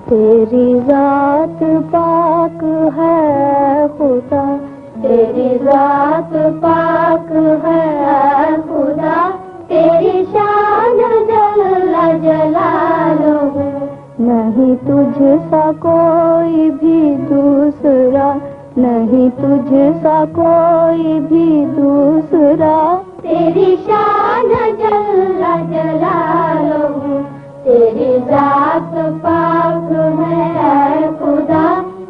तेरी जात पाक है खुदा, तेरी जात पाक है खुदा, तेरी शान जल्ला जलालुहु, नहीं तुझसा कोई भी दूसरा, नहीं तुझसा कोई भी दूसरा, तेरी शान जल्ला जलालुहु, तेरी जात पाक है खुदा,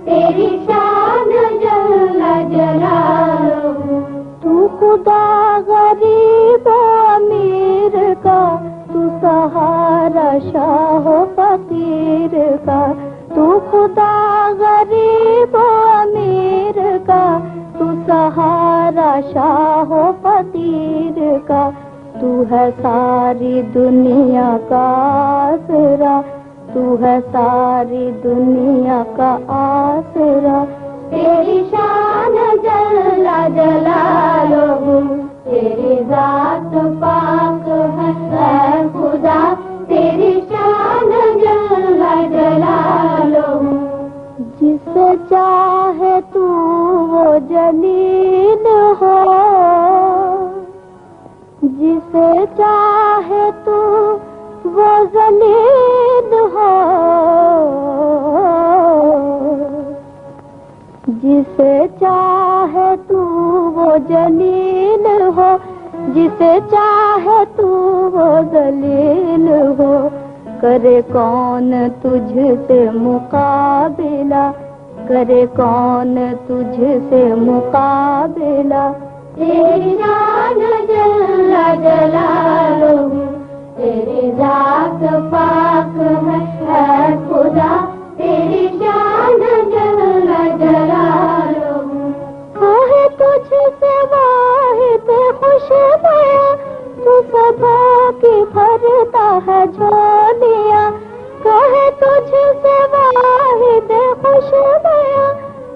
तेरी शान जल्ला जलालुहु। तू खुदा गरीब अमीर का, तू सहारा शाह फकीर का, तू खुदा गरीब अमीर का, तू सहारा शाह फकीर का, तू है सारी दुनिया का आसरा, तू है सारी दुनिया का आसरा, तेरी शान जल्ला जलालुहु, तेरी जात पाक है खुदा, तेरी शान जल्ला जलालुहु। जिसे चाहे तू वो जलील हो, जिसे चाहे तू वो जलील हो, जिसे चाहे तू वो जलील हो, जिसे चाहे तू वो जलील हो, करे कौन तुझसे मुकाबिला, करे कौन तुझसे मुकाबिला, तेरी शान जल्ला जलालुहु, तेरी जात पाक है खुदा, तेरी शान जल्ला जलालुहु। कहे तुझसे वाहिद खुशबू, तू सबा की भरता है झोलियाँ, कहे तुझसे वाहिद खुशबू,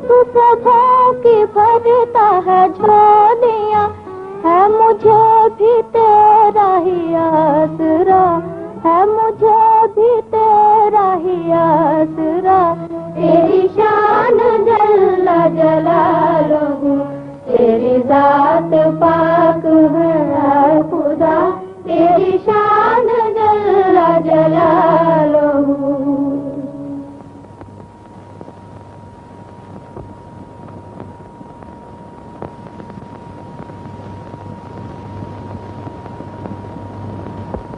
तू सबा की भरता है झोलियाँ, है मुझे भी तेरा ही आसरा, है मुझे भी तेरा ही आसरा, तेरी शान जल्ला जलालुहु, तेरी जात पाक है खुदा, तेरी शान जल्ला जलालुहु।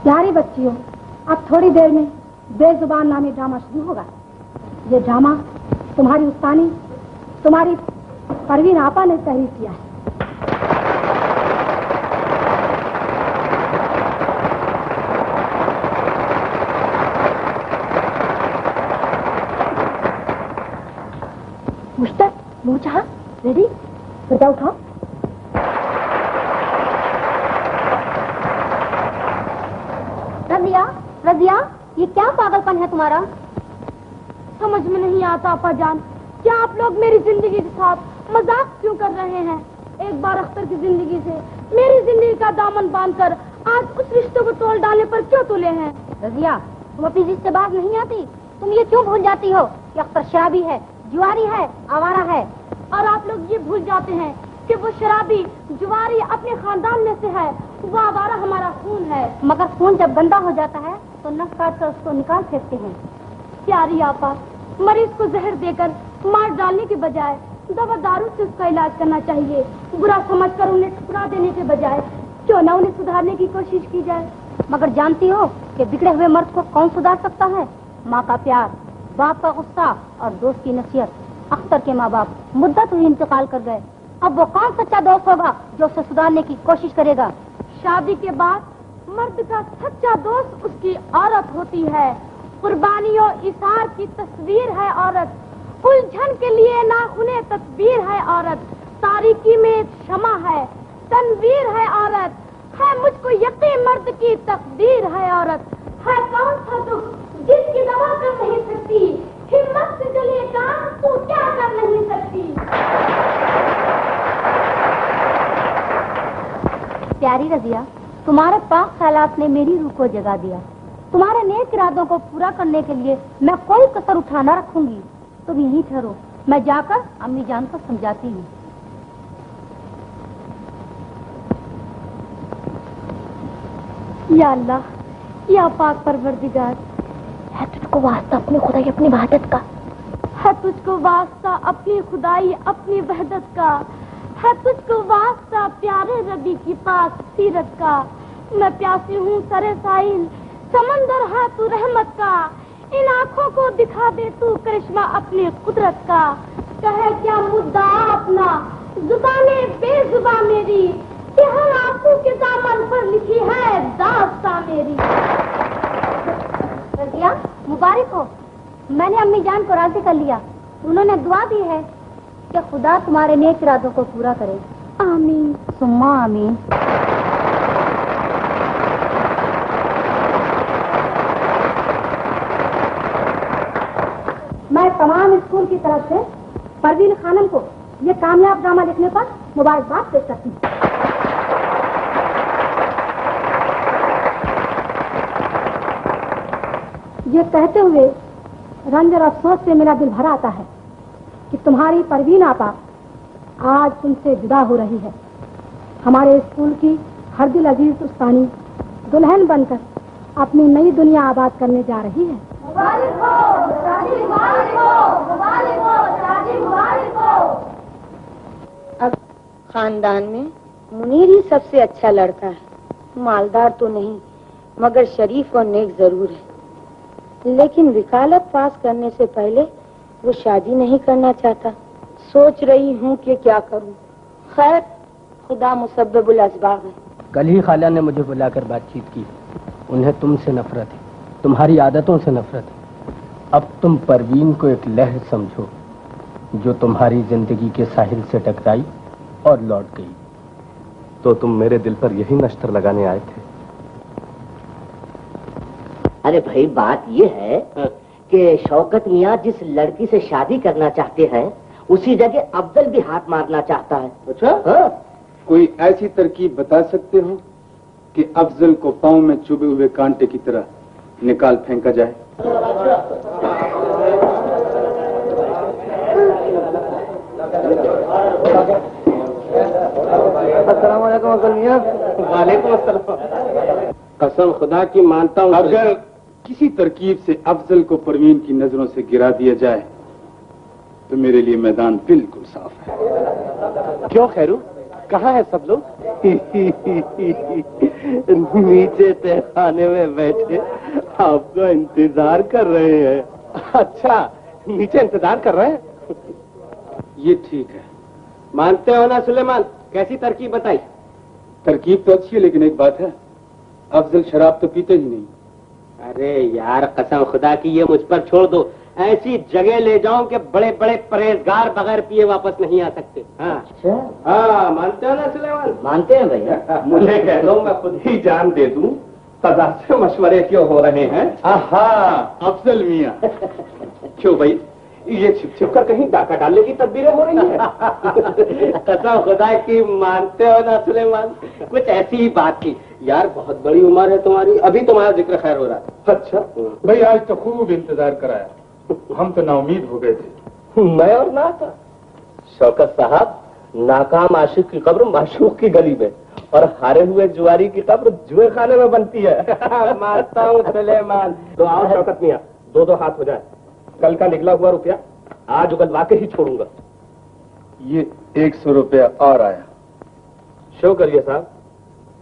प्यारी बच्चियों, अब थोड़ी देर में बेजुबान नामी ड्रामा शुरू होगा। ये ड्रामा तुम्हारी उस्तानी, तुम्हारी परवीन आपा ने तहरीर किया है। मुश्तक, मुँह चाह, रेडी, पर्दा उठाओ। रजिया, रजिया, ये क्या पागलपन है तुम्हारा? समझ में नहीं आता आपा जान, क्या आप लोग मेरी जिंदगी के साथ मजाक क्यों कर रहे हैं? एक बार अख्तर की जिंदगी से मेरी जिंदगी का दामन बांधकर आज उस रिश्ते को तोड़ डालने पर क्यों तुले हैं? रजिया, तुम अपनी जिद से बात नहीं आती, तुम ये क्यों भूल जाती हो कि अख्तर शराबी है, जुआरी है, आवारा है? और आप लोग ये भूल जाते हैं कि वो शराबी जुआरी अपने खानदान में से है, वो आवारा हमारा खून है। मगर खून जब गंदा हो जाता है तो नस काट कर उसको निकाल फेंकते हैं। प्यारी आपा, मरीज को जहर देकर मार डालने के बजाय दवा दारू से उसका इलाज करना चाहिए। बुरा समझकर उन्हें ठुकरा देने के बजाय क्यों न उन्हें सुधारने की कोशिश की जाए। मगर जानती हो कि बिगड़े हुए मर्द को कौन सुधार सकता है? माँ का प्यार, बाप का गुस्सा और दोस्त की नसीहत। अख्तर के माँ बाप मुद्दत हुई इंतकाल कर गए, अब वो कौन सच्चा दोस्त होगा जो उसे सुधारने की कोशिश करेगा? शादी के बाद मर्द का सच्चा दोस्त उसकी औरत होती है। कुर्बानियों इसार की तस्वीर है औरत, उलझन के लिए नाखुने तस्वीर है औरत, तारीकी में क्षमा है, तनवीर है औरत, है मुझको यकीन मर्द की तकदीर है औरत। है कौन सा दुख जिसकी दवा कर नहीं सकती, हिम्मत से चले काम तू क्या कर नहीं सकती। प्यारी रजिया, तुम्हारे पाक ख्यालात ने मेरी रूह को जगा दिया। तुम्हारे नेक इरादों को पूरा करने के लिए मैं कोई कसर उठा न रखूंगी। तुम यहीं ठहरो, मैं जाकर अम्मी जान को समझाती हूँ। या अल्लाह, या पाक परवरदिगार, है तुझको वास्ता अपनी खुदाई अपनी वहदत का, है तुझको वास्ता अपनी खुदाई अपनी वहदत का, है तुझको वास्ता प्यारे रबी की पाक सीरत का। मैं प्यासी हूँ सरे साहिल, समंदर है तू रहमत का, इन आँखों को दिखा दे तू करिश्मा अपनी कुदरत का। कहे क्या मुद्दा अपना, जुबाने बेजुबा मेरी, कि हर आंसू के दामन पर लिखी है दास्तां मेरी। रज़िया, मुबारक हो, मैंने अम्मी जान को राजी कर लिया। उन्होंने दुआ दी है कि खुदा तुम्हारे नेक इरादों को पूरा करे। आमीन सुम्मा आमीन। मैं तमाम स्कूल की तरफ से परवीन खानम को ये कामयाब ड्रामा लिखने पर मुबारकबाद पेश करती हूँ। ये कहते हुए रंज और अफसोस से मेरा दिल भरा आता है कि तुम्हारी परवीन आपा आज तुमसे जुदा हो रही है। हमारे स्कूल की हर दिल अजीज उस्तानी दुल्हन बनकर अपनी नई दुनिया आबाद करने जा रही है। मुबारक हो, शादी मुबारक हो, मुबारक हो, शादी मुबारक हो। अब खानदान में मुनीर ही सबसे अच्छा लड़का है। मालदार तो नहीं मगर शरीफ और नेक जरूर है, लेकिन वकालत पास करने से पहले वो शादी नहीं करना चाहता। सोच रही हूँ कि क्या करूँ। खैर, खुदा मुसब्बिबुल अस्बाब है। कल ही खाला ने मुझे बुलाकर बातचीत की। उन्हें तुमसे नफरत है, तुम्हारी आदतों से नफरत है। अब तुम परवीन को एक लहर समझो जो तुम्हारी जिंदगी के साहिल से टकराई और लौट गई। तो तुम मेरे दिल पर यही नश्तर लगाने आए थे? अरे भाई, बात ये है कि शौकत मियाँ जिस लड़की से शादी करना चाहते हैं उसी जगह अफजल भी हाथ मारना चाहता है। अच्छा? हाँ? कोई ऐसी तरकीब बता सकते हो कि अफजल को पांव में चुभे हुए कांटे की तरह निकाल फेंका जाए? अस्सलाम वालेकुम अफजल मियां। वालेकुम अस्सलाम। कसम खुदा की मानता हूँ, अगर किसी तरकीब से अफजल को परवीन की नजरों से गिरा दिया जाए तो मेरे लिए मैदान बिल्कुल साफ है। क्यों खैरू, कहाँ है सब लोग? नीचे तहखाने में बैठे आपका इंतजार कर रहे हैं। अच्छा, नीचे इंतजार कर रहे हैं। ये ठीक है। मानते हो ना सुलेमान, कैसी तरकीब बताई? तरकीब तो अच्छी है, लेकिन एक बात है, अफजल शराब तो पीते ही नहीं। अरे यार, कसम खुदा की ये मुझ पर छोड़ दो। ऐसी जगह ले जाओ कि बड़े बड़े परहेजगार बगैर पिए वापस नहीं आ सकते। हाँ, अच्छा, हाँ, मानते हो ना सुलेमान? मानते हैं भैया। मुझे कह दो, मैं खुद ही जान दे दूं। सदा से मशवरे क्यों हो रहे हैं? आहा, अफजल मियाँ। क्यों भाई, ये छिप छिप कर कहीं डाका डालने की तदबीरें हो रही हैं? कसम खुदा की, मानते हो ना सुलेमान, कुछ ऐसी ही बात की। यार, बहुत बड़ी उम्र है तुम्हारी, अभी तुम्हारा जिक्र खैर हो रहा था। अच्छा भाई, आज तो खूब इंतजार कराया, हम तो नाउमीद हो गए थे। मैं और ना था शौकत साहब, नाकाम आशिक की कब्र माशूक की गली में और हारे हुए जुआरी की कब्र जुए खाने में बनती है। मानता हूँ सुलेमान। तो आओ शौकत मियां, दो दो हाथ हो जाए। कल का निकला हुआ रुपया आज उगलवा के ही छोड़ूंगा। ये 100 रुपया और आया। शो करिए साहब।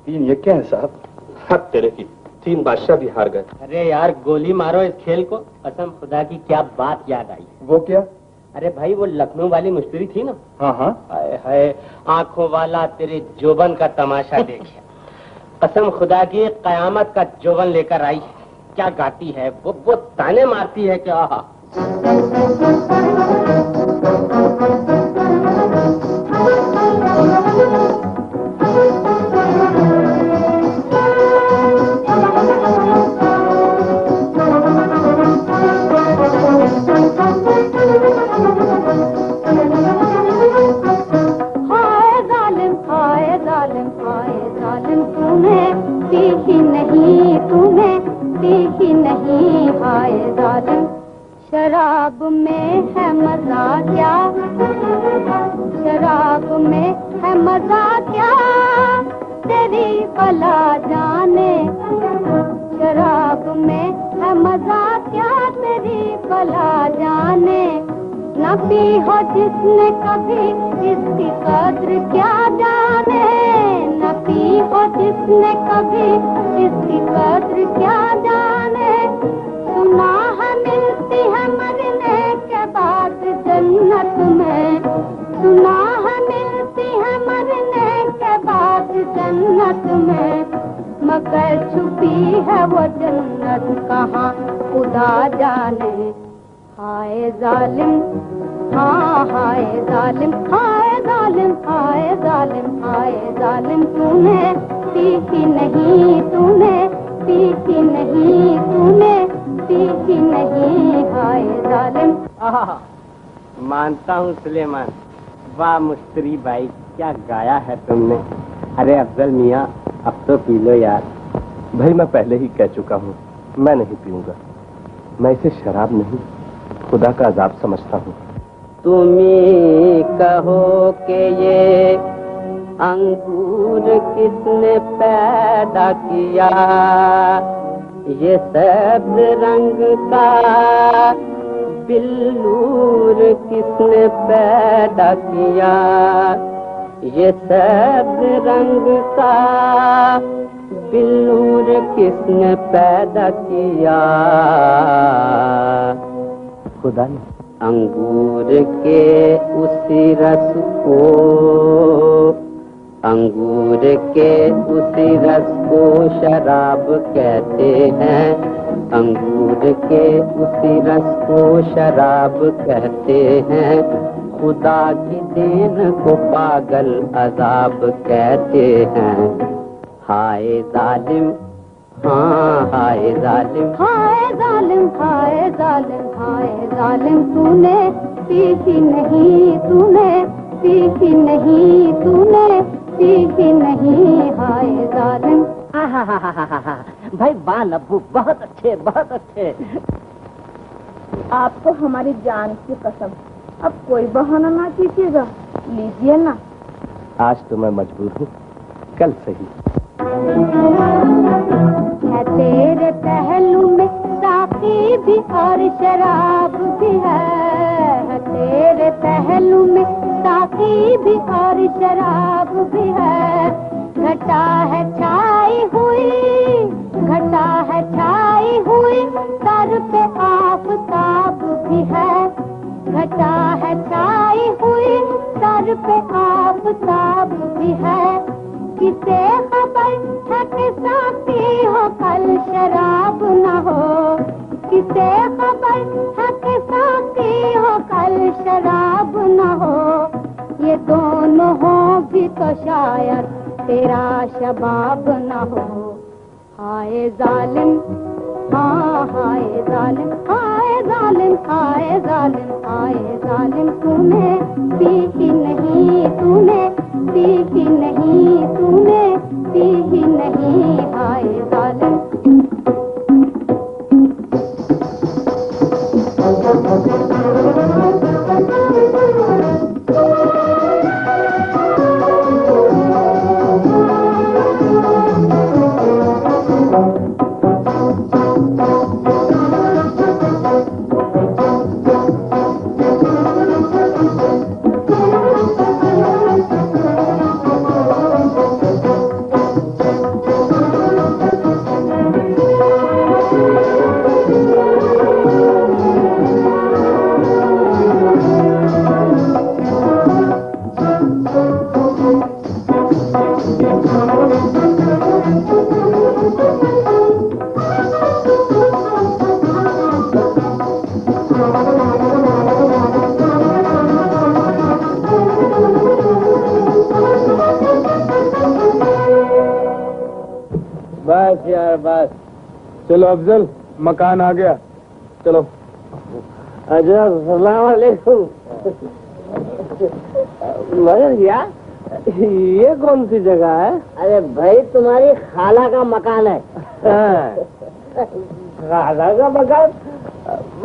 3 ये क्या है साहब? हद तेरे की, 3 बादशाह भी हार गए। अरे यार, गोली मारो इस खेल को। कसम खुदा की क्या बात याद आई। वो क्या? अरे भाई, वो लखनऊ वाली मुश्तरी थी ना। हाँ हाँ, हाय हाय, आंखों वाला तेरे जोबन का तमाशा देखे। कसम खुदा की, कयामत का जोबन लेकर आई है। क्या गाती है वो ताने मारती है कि आहा। तूने दी ही नहीं, तूने दी ही शराब में है मजा क्या, शराब में है मजा क्या, तेरी भला जाने। शराब में है मजा क्या, तेरी भला जाने। न पी हो जिसने कभी इसकी कद्र क्या जाने, न पी हो जिसने कभी इसकी कद्र क्या जाने। सुना है मिलती है मरने के बाद जन्नत में, सुना है मिलती है मरने के बाद जन्नत में। मगर छुपी है वो जन्नत कहाँ खुदा जाने। हाय जालिम, हाँ हाय जालिम, हाय जालिम, हाय जालिम, हाय जालिम। तूने पीछी नहीं, तूने पीछी नहीं, तूने पीछी नहीं, हाय जालिम। मानता हूँ सुलेमान, वाह मुश्तरी भाई, क्या गाया है तुमने। अरे अफजल मियाँ, अब तो पी लो यार। भाई मैं पहले ही कह चुका हूँ, मैं नहीं पीऊंगा। मैं इसे शराब नहीं, खुदा का अजाब समझता हूँ। तुम्ही कहो कि ये अंगूर किसने पैदा किया, ये सब्ज रंग का बिल्लूर किसने पैदा किया, ये सब्ज रंग का बिल्लूर किसने पैदा किया। खुदा ने। अंगूर के उसी रस को, अंगूर के उसी रस को शराब कहते हैं, अंगूर के उसी रस को शराब कहते हैं। खुदा की देन को पागल अजाब कहते हैं। हाय जालिम, हाँ हाय जालिम, हाय जालिम, हाय जालिम, हाय जालिम। तूने पीछी नहीं, तूने पीछी नहीं, तूने पीछी नहीं, हाय जालिम। भाई वाह नब्बू, बहुत अच्छे, बहुत अच्छे। आपको हमारी जान की कसम, अब कोई बहाना ना कीजिएगा, लीजिए ना। आज तो मैं मजबूर हूँ, कल सही। है तेरे पहलू में साकी भी और शराब भी है तेरे पहलू में साकी भी और शराब भी है। घटा है छाई हुई, घटा है छाई हुई, सर पे आफताब भी है। घटा है छाई हुई, सर पे आफताब भी है। किसे खबर है कि साथी हो कल शराब न हो, किसे खबर है कि साथी हो कल शराब न हो। ये दोनों हो भी तो शायद तेरा शबाब न हो। हाय जालिम, हाँ हाय जालिम, हाय जालिम, हाय जालिम, हाय जालिम। तूने पीछी नहीं, तूने पीछी नहीं, तूने पीछी नहीं, हाय जालिम। बस यार बस। चलो अफजल, मकान आ गया, चलो। अच्छा सलाम वालेकुम। मगर यार ये कौन सी जगह है? अरे भाई तुम्हारी खाला का मकान है। खाला का मकान?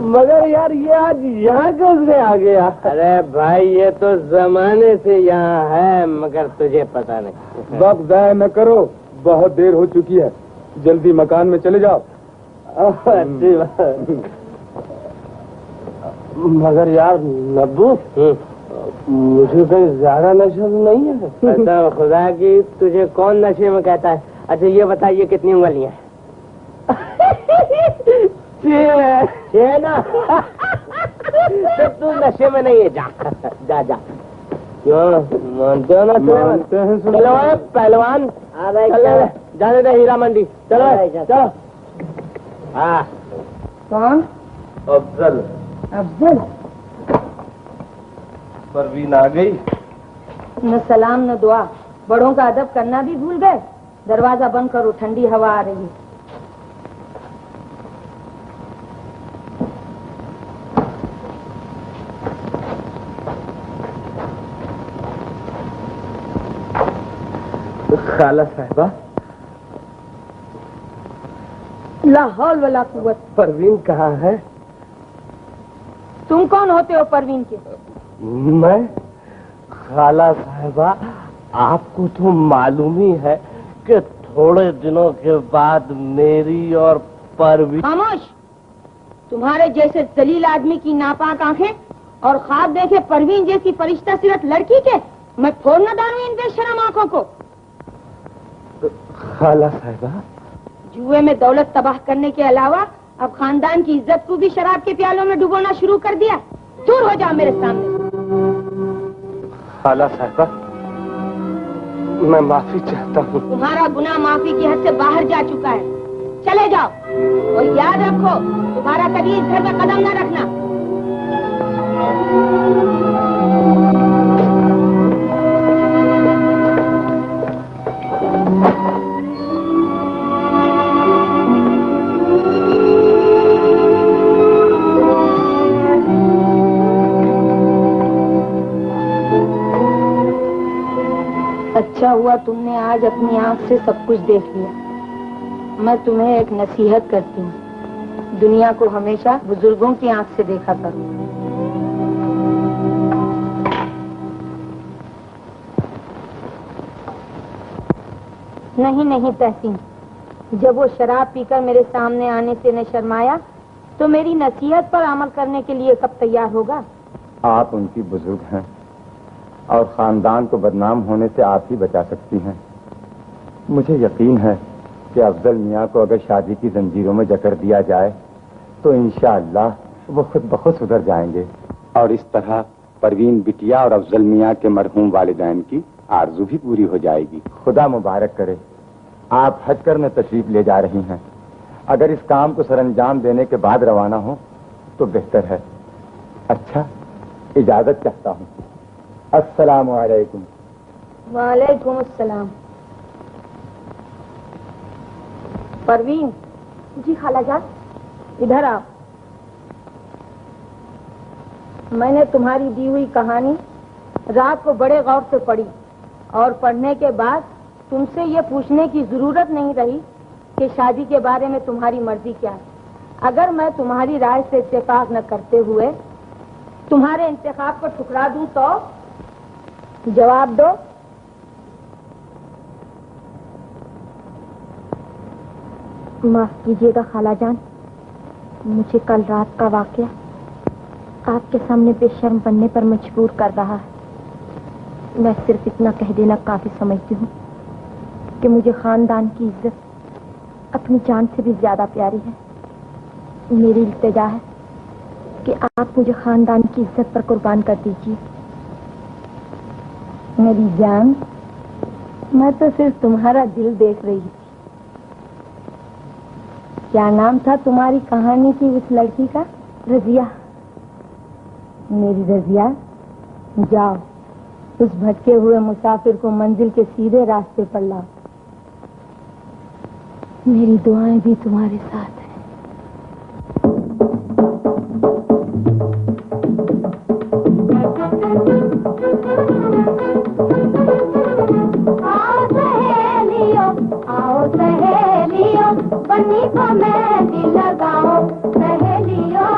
मगर यार ये आज यहाँ कैसे आ गया? अरे भाई ये तो जमाने से यहाँ है, मगर तुझे पता नहीं। वक्त जाया न करो, बहुत देर हो चुकी है, जल्दी मकान में चले जाओ। अच्छी बात। मगर यार नब्बू, मुझे कहीं ज्यादा नशा नहीं है? अच्छा खुदा की, तुझे कौन नशे में कहता है? अच्छा ये बताइए कितनी उंगलियां हैं? छह ना। तो तू नशे में नहीं है, जा जा जा। क्यों मानते हो ना? मानते हैं। चलो पहलवान, जाने दे हीरा मंडी। चलो चलो। हाँ कौन? अफजल। अफजल? परवीन आ गई? न सलाम न दुआ, बड़ों का अदब करना भी भूल गए। दरवाजा बंद करो, ठंडी हवा आ रही है। खाला साहिबा। ला हौल वला कुव्वत। परवीन कहाँ है? तुम कौन होते हो परवीन के? मैं? खाला साहिबा, आपको तो मालूम ही है कि थोड़े दिनों के बाद मेरी और परवीन। खामोश! तुम्हारे जैसे जलील आदमी की नापाक आंखें और ख्वाब देखे परवीन जैसी फरिश्ता सीरत लड़की के मैं फोड़ न डालूं इन बेशरम आंखों को। खाला साहिबा, जुए में दौलत तबाह करने के अलावा अब खानदान की इज्जत को भी शराब के प्यालों में डुबोना शुरू कर दिया। दूर हो जाओ मेरे सामने। खाला साहिबा, मैं माफी चाहता हूँ। तुम्हारा गुनाह माफी की हद से बाहर जा चुका है। चले जाओ और याद रखो, तुम्हारा कभी इस घर में कदम न रखना। अच्छा हुआ तुमने आज अपनी आंख से सब कुछ देख लिया। मैं तुम्हें एक नसीहत करती हूँ, दुनिया को हमेशा बुजुर्गों की आंख से देखा करो। नहीं नहीं तहसीन, जब वो शराब पीकर मेरे सामने आने से न शर्माया तो मेरी नसीहत पर अमल करने के लिए कब तैयार होगा? आप उनकी बुजुर्ग हैं और खानदान को बदनाम होने से आप ही बचा सकती हैं। मुझे यकीन है कि अफजल मियाँ को अगर शादी की जंजीरों में जकड़ दिया जाए तो इंशाअल्लाह वो खुद ब खुद सुधर जाएंगे और इस तरह परवीन बिटिया और अफजल मियाँ के मरहूम वालिदैन की आरजू भी पूरी हो जाएगी। खुदा मुबारक करे। आप हज करने तशरीफ ले जा रही हैं। अगर इस काम को सरंजाम देने के बाद रवाना हो तो बेहतर है। अच्छा, इजाजत चाहता हूँ। अस्सलाम वालेकुम। वालेकुम अस्सलाम। परवीन। जी खालाजान। इधर आओ। मैंने तुम्हारी दी हुई कहानी रात को बड़े गौर से पढ़ी और पढ़ने के बाद तुमसे ये पूछने की जरूरत नहीं रही कि शादी के बारे में तुम्हारी मर्जी क्या है। अगर मैं तुम्हारी राय से इत्तेफाक न करते हुए तुम्हारे इंतखाब को ठुकरा दूं तो जवाब दो। माफ कीजिएगा खालाजान, मुझे कल रात का वाकया आपके सामने बेशर्म बनने पर मजबूर कर रहा है। मैं सिर्फ इतना कह देना काफी समझती हूँ कि मुझे खानदान की इज्जत अपनी जान से भी ज्यादा प्यारी है। मेरी इल्तिजा है कि आप मुझे खानदान की इज्जत पर कुर्बान कर दीजिए। मेरी जान, मैं तो सिर्फ तुम्हारा दिल देख रही थी। क्या नाम था तुम्हारी कहानी की उस लड़की का? रजिया। मेरी रजिया, जाओ उस भटके हुए मुसाफिर को मंजिल के सीधे रास्ते पर लाओ। मेरी दुआएं भी तुम्हारे साथ हैं। आओ सहेलियों, बनी को मेहंदी लगाओ सहेलियों।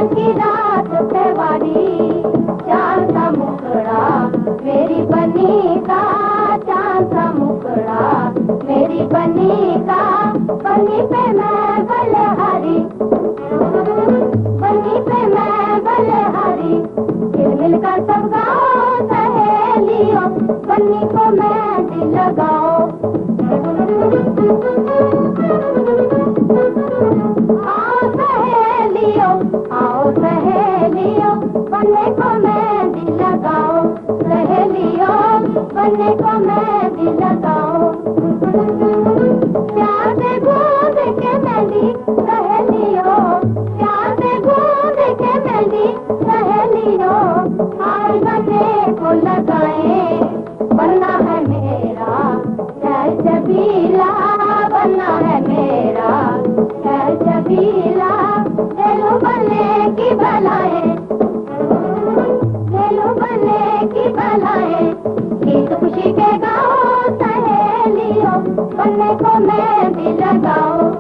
की रात त्योहारी, चांद सा मुखड़ा मेरी बनी का, चांद सा मुखड़ा मेरी बनी का, बनी पे मैं बलहारी, बनी पे मैं बलहारी, मिल कर सब गाओ सहेलियों, बनी को मैं दिल लगाओ। आओ सहेलियों, आओ सहेलियों, बने को मैं दिल लगाओ, सहेलियों बने को मैं दिल लगाओ। प्यार से गूंद के मेहंदी सहेलियों, प्यार से गूंद के मेहंदी सहेलियों, आज बने को लगाए, बनना है मेरा शहर जबीला, बनना है मेरा शहर जबीला, ले लो बने की बलाए, ले लो बने की बलाए, गीत खुशी के गाओ सहेलियों, बने को मैं भी लगाओ।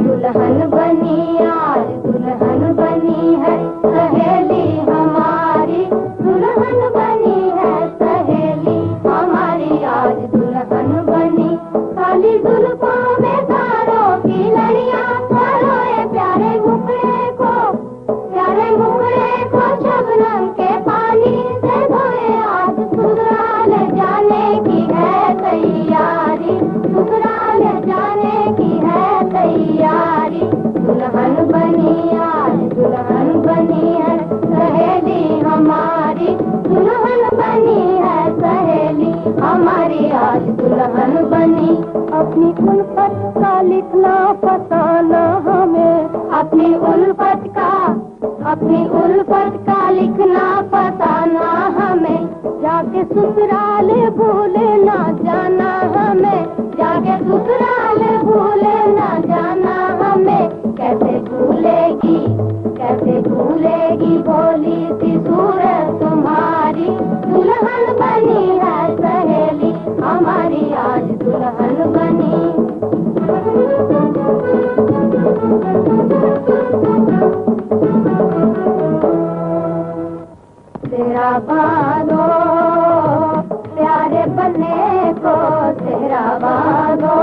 दुल्हन बनी आज दुल्हन बनी है सहेली हमारी, दुल्हन बनी है सहेली हमारी, आज दुल्हन बनी, काली जुल्फों में तारों की लड़ियां, तारोए प्यारे मुखड़े को, प्यारे मुखड़े को शबनम के पानी से धोए, आज ससुराल जाने की है तैयारी, ससुराल जाने की है तैयारी, दुल्हन बनी आज दुल्हन बनी है सहेली हमारी, दुल्हन बनी है सहेली हमारी, आज दुल्हन बनी। अपनी उल्फत का लिखना फसाना हमें, अपनी उल्फत का लिखना फसाना हमें, जाके ससुराल भूले ना जाना हमें, जाके ससुराल भूले ना जाना हमें, कैसे भूलेगी भोली सी सूरत तुम्हारी, दुल्हन बनी है सहेली हमारी, आज दुल्हन बनी। तेरा बांधो प्यारे बने को, तेरा बांधो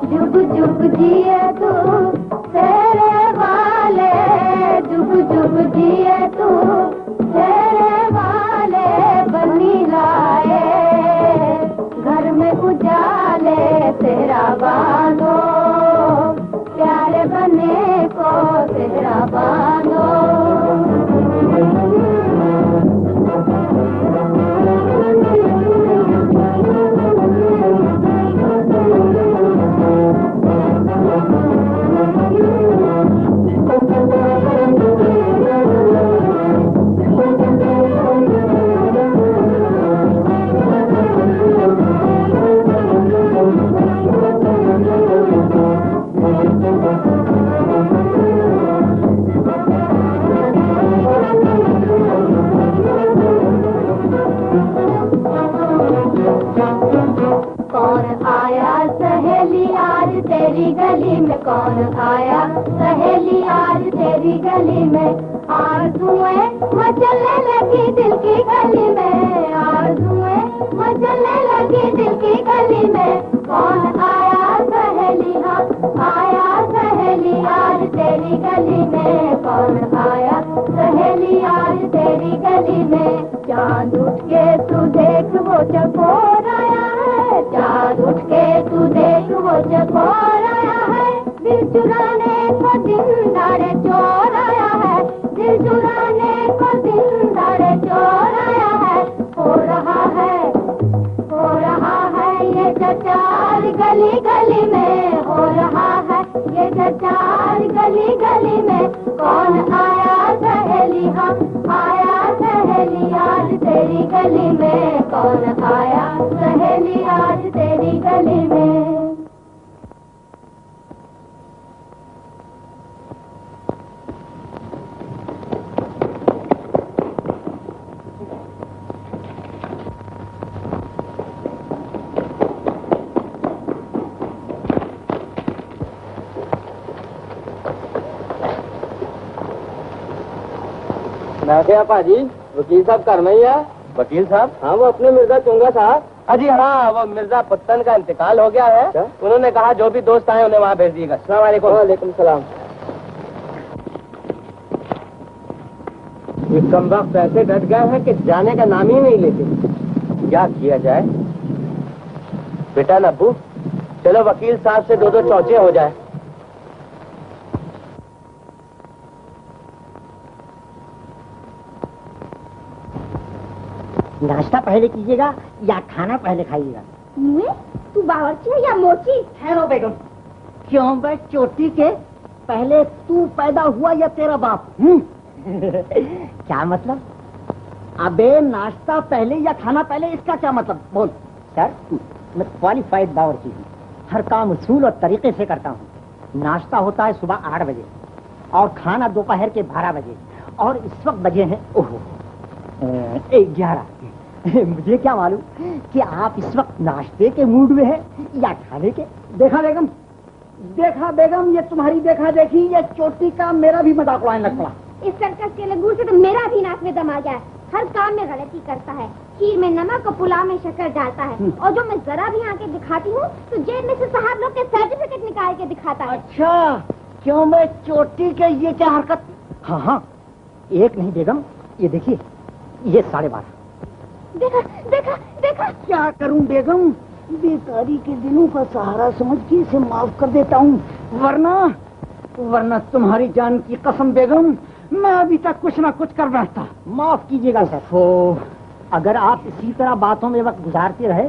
जुग जुग जिए तू तेरे वाले, जुग जुग जिए तू तेरे वाले, बनी लाए घर में उजाले, तेरा बांधो प्यारे बने को, तेरा बांधो। कौन आया सहेली आज तेरी गली में, कौन आया सहेली आज तेरी गली में, आरज़ुएं मचलने लगी दिल की गली में, आरज़ुएं मचलने लगी दिल की गली में, कौन आया सहेली, हाँ आया सहेली आज तेरी गली में, कौन आया सहेली आज तेरी गली में, चांद उठ के तू देख वो चकोर आया है, चांद उठ के तू देख वो चकोर आया है, दिल चुराने को दिन दाड़े चोर आया है, दिल चुराने को दिन दाड़े चोर आया है, हो रहा है ये चचार गली गली में, हो रहा है ये चचार गली गली में, कौन आया सहेली, हाँ आया सहेली आज तेरी गली में, कौन आया सहेली आज तेरी गली में। बैठे आप पाजी, वकील साहब घर में ही है। वकील साहब? हाँ, वो अपने मिर्जा चुंगा साहब। अजी हाँ, वो मिर्जा पुत्तन का इंतकाल हो गया है। क्या? उन्होंने कहा जो भी दोस्त आए उन्हें वहाँ भेज दिएगा। अस्सलाम वालेकुम। वालेकुम सलाम। ये कम वक्त ऐसे डट गए हैं कि जाने का नाम ही नहीं लेते। क्या किया जाए? बेटा नब्बू, चलो वकील साहब से 2-2 चौचे हो जाए। नाश्ता पहले कीजिएगा या खाना पहले खाइएगा? मैं? तू बावर्ची है या मोची? ठहरो बेगम, क्यों बे चोटी के पहले तू पैदा हुआ या तेरा बाप? क्या मतलब? अबे नाश्ता पहले या खाना पहले, इसका क्या मतलब? बोल। सर, मैं क्वालिफाइड बावर्ची हूँ, हर काम उसूल और तरीके से करता हूँ। नाश्ता होता है सुबह 8 बजे और खाना दोपहर के 12 बजे, और इस वक्त बजे हैं 11। मुझे क्या मालूम कि आप इस वक्त नाश्ते के मूड में हैं या खाने के। देखा बेगम, ये तुम्हारी देखा देखी, ये चोटी का मेरा भी मजाक उड़ाने लग पड़ा। इस सर्कस के लगूर से तो मेरा भी नाक में दम आ गया है। हर काम में गलती करता है, खीर में नमक और पुलाव में शक्कर डालता है, और जो मैं जरा भी आके दिखाती हूँ तो जेल में से साहब लोग के सर्टिफिकेट निकाल के दिखाता है। अच्छा, क्यों मैं चोटी के ये क्या हरकत? हाँ, एक नहीं बेगम, ये देखिए, ये 12:30। देखा। क्या करूं बेगम, बेकारी के दिनों का सहारा समझ के इसे माफ कर देता हूँ, वरना तुम्हारी जान की कसम बेगम, मैं अभी तक कुछ ना कुछ कर बैठता। माफ कीजिएगा सर। अगर आप इसी तरह बातों में वक्त गुजारते रहे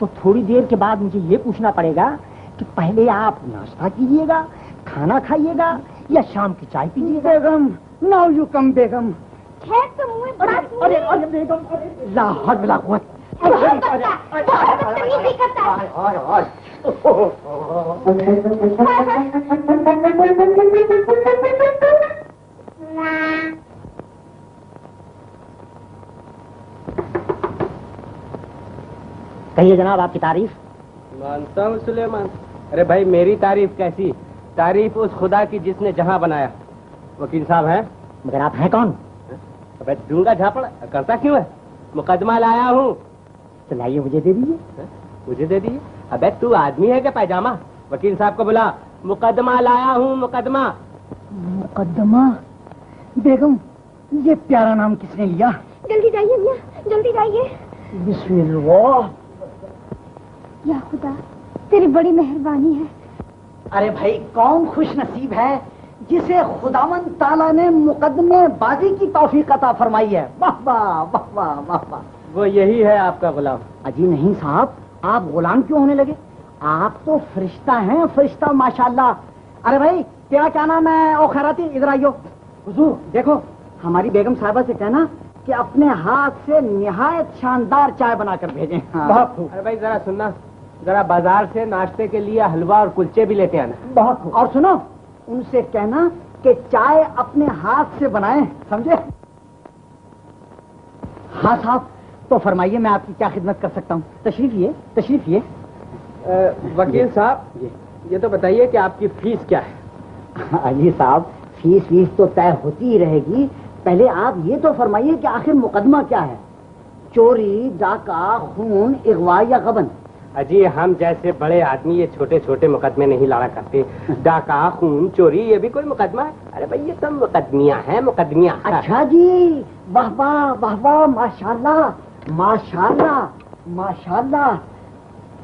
तो थोड़ी देर के बाद मुझे ये पूछना पड़ेगा कि पहले आप नाश्ता कीजिएगा, खाना खाइएगा या शाम की चाय पीजिएगा। बेगम, नाउ यू कम बेगम। खैर तो मुँह में बात अरे बेगम, ला हद मिला कुत। कहिए जनाब, आपकी तारीफ। मानता हूँ सुलेमान। अरे भाई, मेरी तारीफ कैसी? तारीफ उस खुदा की जिसने जहां बनाया। वकील साहब हैं? मगर आप हैं कौन? अबे दूंगा झापड़, करता क्यों है? मुकदमा लाया हूँ। चलाइए, मुझे दे दीजिए। मुझे दे दीजिए? अबे तू आदमी है क्या पैजामा? वकील साहब को बुला, मुकदमा लाया हूँ, मुकदमा। मुकदमा? बेगम, ये प्यारा नाम किसने लिया? जल्दी जाइए मियाँ, जल्दी जाइए। बिस्मिल्लाह। या खुदा, तेरी बड़ी मेहरबानी है। अरे भाई, कौन खुश नसीब है जिसे खुदावंद ताला ने मुकदमे बाजी की तौफीक अता फरमाई है। वाह वाह वाह वाह वाह वाह। वो यही है आपका गुलाम। अजी नहीं साहब, आप गुलाम क्यों होने लगे? आप तो फरिश्ता हैं, फरिश्ता माशाल्लाह। अरे भाई, तेरा क्या नाम है? ओ खैराती, इधर आइयो। हुजूर देखो, हमारी बेगम साहिबा से कहना कि अपने हाथ से निहायत शानदार चाय बनाकर भेजें। हाँ। बहुत खूब। अरे भाई जरा सुनना, जरा बाजार से नाश्ते के लिए हलवा और कुलचे भी लेते आना। बहुत खूब। और सुनो, उनसे कहना कि चाय अपने हाथ से बनाएं, समझे? हाँ साहब, तो फरमाइए, मैं आपकी क्या खिदमत कर सकता हूँ? तशरीफ ये। वकील साहब, ये तो बताइए कि आपकी फीस क्या है? अली साहब, फीस तो तय होती ही रहेगी। पहले आप ये तो फरमाइए कि आखिर मुकदमा क्या है? चोरी, डाका, खून, अगवा या गबन? अजी, हम जैसे बड़े आदमी ये छोटे छोटे मुकदमे नहीं लड़ा करते। डाका, खून, चोरी, ये भी कोई मुकदमा है? अरे भाई, ये सब मुकदमियाँ हैं, मुकदमियाँ। अच्छा जी, वाह वाह वाह वाह, माशाल्लाह माशाल्लाह माशाल्लाह।